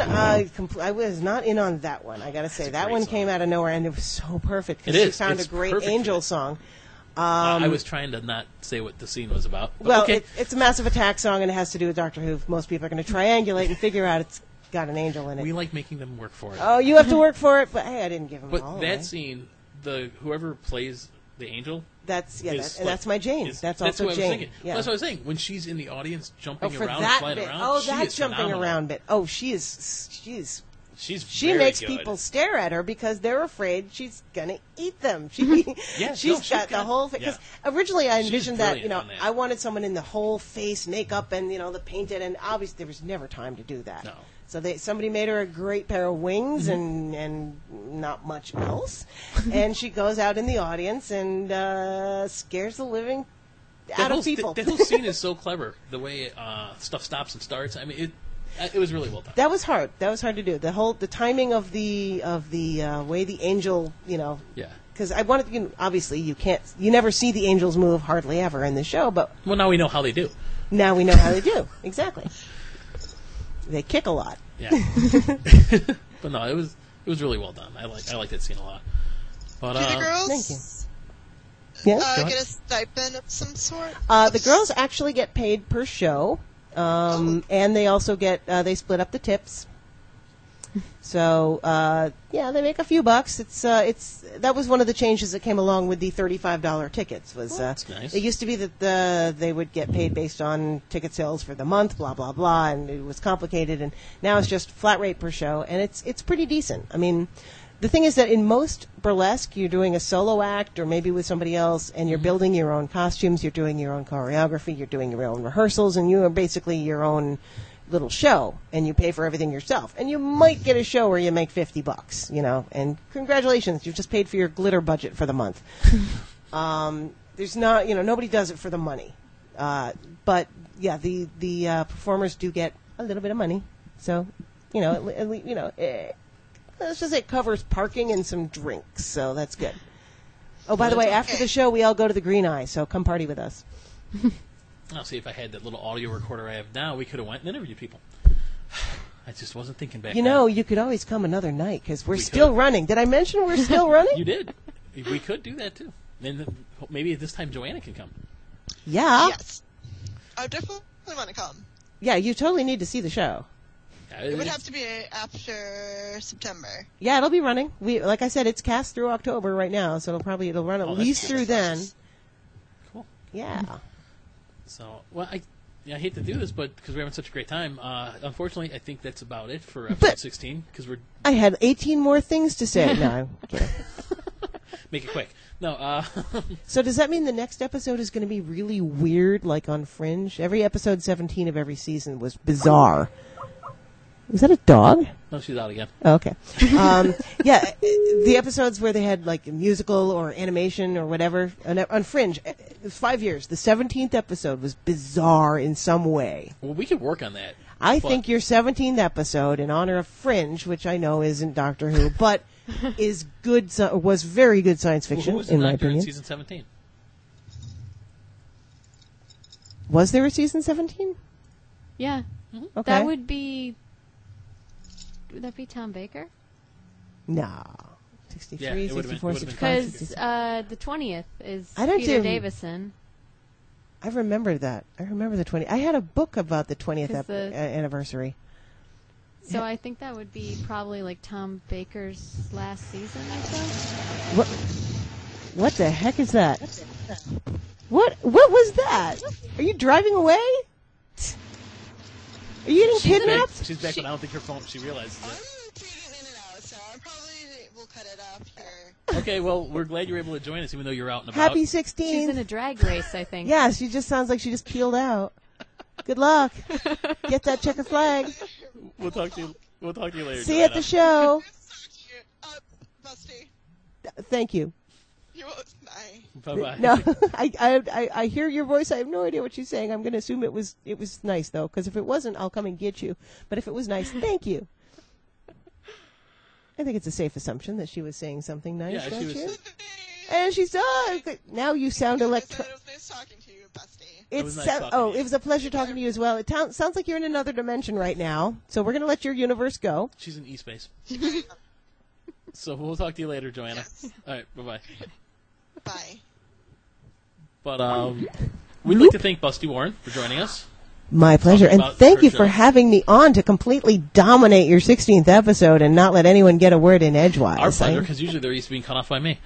on, I was not in on that one. I got to say a that great one song. came out of nowhere, and it was so perfect It because she is. found It's a great perfect for Angel that. song. I was trying to not say what the scene was about. But Well, okay. it's a Massive Attack song, and it has to do with Doctor Who. Most people are going to triangulate and figure out it's got an angel in it. We like making them work for it. Oh, you have to work for it, but hey, I didn't give them But all that away. scene, whoever plays the angel, That's is and that's my Jane. That's also what I was Jane. thinking. Yeah. That's what I was saying. When she's in the audience jumping for around, that flying bit. around, Oh, she that is jumping phenomenal. around bit. Oh, she Very makes good. people stare at her because they're afraid she's gonna eat them. Yes, she's got the whole. Because originally I She's envisioned that brilliant on that. I wanted someone in the whole face makeup and the painted, and obviously there was never time to do that. No. So somebody made her a great pair of wings and not much else, and she goes out in the audience and scares the living out of people. That whole scene is so clever. The way stuff stops and starts. I mean, it was really well done. That was hard. That was hard to do. The timing of the way the angel, Yeah. because I wanted, obviously you never see the angels move hardly ever in the show, but Well, now we know how they do. now we know how they do. Exactly. They kick a lot. Yeah. But no, it was really well done. I like that scene a lot. But Do the girls Thank you. Yeah. Go ahead. get a stipend of some sort? The girls actually get paid per show, and they also get they split up the tips. So they make a few bucks. That was one of the changes that came along with the $35 tickets. That's nice. It used to be that they would get paid based on ticket sales for the month, blah blah blah, and it was complicated. And now it's just flat rate per show, and it's pretty decent. I mean, the thing is that in most burlesque, you're doing a solo act or maybe with somebody else, and you're building your own costumes, you're doing your own choreography, you're doing your own rehearsals, and you are basically your own little show, and you pay for everything yourself. And you might get a show where you make $50, and congratulations, you've just paid for your glitter budget for the month. There's not, nobody does it for the money. But yeah, the performers do get a little bit of money. So, let's just say it covers parking and some drinks, so that's good. Oh, by the way, after the show, we all go to the Green Eye, so come party with us. I'll see if I had that little audio recorder I have now. We could have went and interviewed people. I just wasn't thinking back. You could always come another night because we're still running. Did I mention we're still running? You did. We could do that too. And maybe this time Joanna can come. Yeah. Yes. I definitely want to come. Yeah, you totally need to see the show. It would have to be after September. Yeah, it'll be running. Like I said, it's cast through October right now, so it'll run at least good. through then. Cool. Yeah. So, well, I hate to do this, but because we're having such a great time, unfortunately, I think that's about it for episode 16. Because I had 18 more things to say. No, I'm kidding. Make it quick. No. So does that mean the next episode is going to be really weird, like on Fringe? Every episode 17 of every season was bizarre. Is that a dog? No, she's out again. Oh, okay. Yeah, the episodes where they had like musical or animation or whatever on Fringe, it was 5 years. The 17th episode was bizarre in some way. Well, we could work on that. I think your 17th episode, in honor of Fringe, which I know isn't Doctor Who, but is good, was very good science fiction, Who was in the my Doctor in opinion. season 17? Was there a season 17? Yeah. Okay. That would be... Would that be Tom Baker? No. 63, Yeah, it would've been- 64, it would've been 65, Because 66. the 20th is I don't Peter do- Davison. I remember that. I remember the 20th. I had a book about the 20th 'Cause the- anniversary. So I think that would be probably like Tom Baker's last season or so. What the heck is that? What was that? Are you driving away? Are you getting kidnapped? She's back, but I don't think her phone, she realizes I'm it. tweeting in and out, so I probably will cut it off here. Okay, well, we're glad you were able to join us, even though you're out and about. Happy She's 16th. in a drag race, I think. Yeah, she just sounds like she just peeled out. Good luck. Get that checker flag. We'll talk to you We'll talk to you later. See you at the show. Busty. Thank you. Bye-bye. No, I hear your voice. I have no idea what she's saying. I'm going to assume it was nice, though, because if it wasn't, I'll come and get you. But if it was nice, thank you. I think it's a safe assumption that she was saying something nice, Yeah, don't she you? was. And she's now you sound It was nice talking to you, Busty. It was nice talking to you. It was a pleasure talking to you as well. It sounds like you're in another dimension right now, so we're going to let your universe go. She's in E-Space. So we'll talk to you later, Joanna. Yes. All right, bye-bye. Bye. But we'd like to thank Busty Warren for joining us. My pleasure. And About thank her you show. for having me on to completely dominate your 16th episode and not let anyone get a word in edgewise. Our pleasure, because usually they're used to being cut off by me.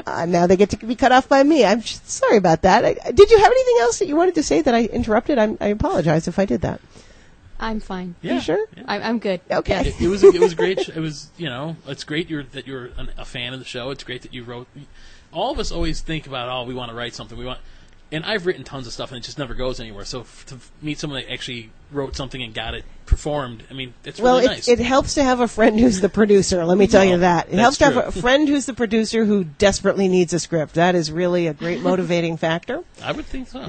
Now they get to be cut off by me. I'm sorry about that. Did you have anything else that you wanted to say that I interrupted? I apologize if I did that. I'm fine. Yeah. You sure? Yeah. I'm good. Okay. It was a great. It was it's great that you're a fan of the show. It's great that you wrote. All of us always think about we want to write something. And I've written tons of stuff and it just never goes anywhere. So to meet someone that actually wrote something and got it performed, I mean, it's really nice. It helps to have a friend who's the producer. Let me tell you that. It helps to have a friend who's the producer who desperately needs a script. That is really a great motivating factor. I would think so.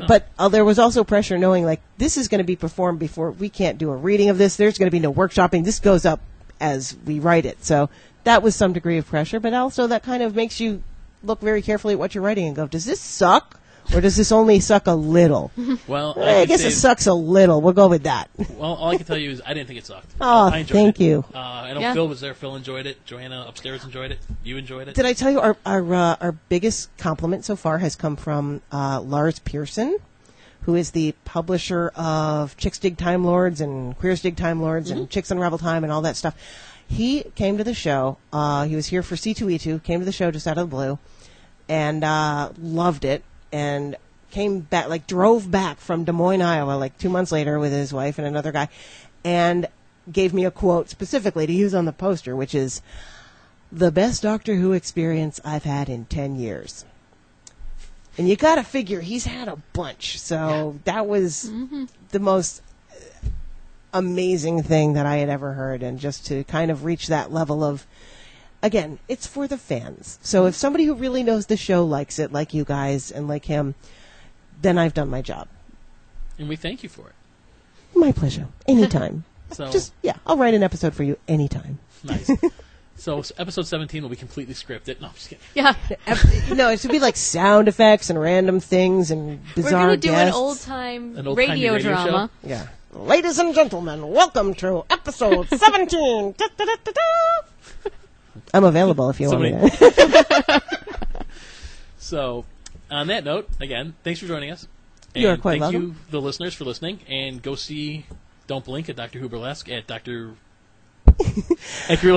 But there was also pressure knowing like this is going to be performed before we can't do a reading of this. There's going to be no workshopping. This goes up as we write it. So that was some degree of pressure, but also that kind of makes you look very carefully at what you're writing and go, does this suck? Or does this only suck a little? Well, I guess it sucks a little. We'll go with that. Well, all I can tell you is I didn't think it sucked. Oh, I enjoyed thank it. you. I know Yeah. Phil was there. Phil enjoyed it. Joanna upstairs enjoyed it. You enjoyed it. Did I tell you our biggest compliment so far has come from Lars Pearson, who is the publisher of Chicks Dig Time Lords and Queers Dig Time Lords and Chicks Unravel Time and all that stuff. He came to the show. He was here for C2E2, came to the show just out of the blue, and loved it. And came back, drove back from Des Moines, Iowa, 2 months later with his wife and another guy, and gave me a quote specifically to use on the poster, which is, the best Doctor Who experience I've had in 10 years. And you gotta figure he's had a bunch, so that was the most amazing thing that I had ever heard, and just to kind of reach that level of, again, it's for the fans. So if somebody who really knows the show likes it, like you guys and like him, then I've done my job. And we thank you for it. My pleasure. Anytime. So I'll write an episode for you anytime. nice. So episode 17 will be completely scripted. No, I'm just kidding. Yeah. No, it should be like sound effects and random things and We're bizarre going to do an guests. old-time old-timey radio drama. show? Yeah. Ladies and gentlemen, welcome to episode 17. Da, da, da, da, da. I'm available if you want me to. So, on that note, again, thanks for joining us. And You are quite thank welcome. you, the listeners, for listening. And go see Don't Blink at Doctor Who Burlesque at Gorilla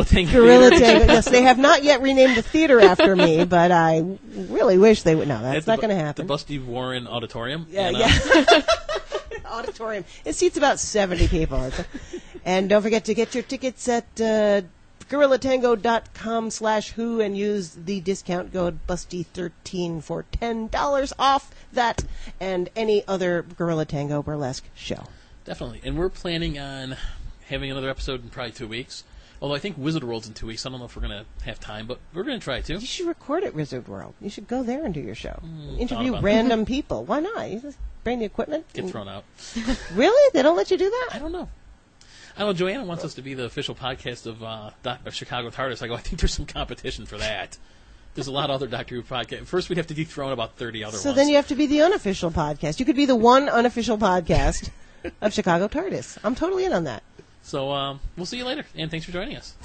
Tango. Gorilla Tango. Yes, they have not yet renamed the theater after me, but I really wish they would. No, that's not going to happen. The Busty Warren Auditorium. Yeah, and, yeah. Auditorium. It seats about 70 people. And don't forget to get your tickets at GorillaTango.com/who and use the discount code Busty13 for $10 off that and any other Gorilla Tango Burlesque show. Definitely. And we're planning on having another episode in probably 2 weeks. Although I think Wizard World's in 2 weeks. I don't know if we're going to have time, but we're going to try to. You should record at Wizard World. You should go there and do your show. thought Interview about random people. Why not? You just bring the equipment. Get thrown out. Really? They don't let you do that? I don't know. Joanna wants us to be the official podcast of Chicago TARDIS. I think there's some competition for that. There's a lot of other Doctor Who podcasts. First, we'd have to dethrone about 30 other ones. So then you have to be the unofficial podcast. You could be the one unofficial podcast of Chicago TARDIS. I'm totally in on that. So we'll see you later, and thanks for joining us.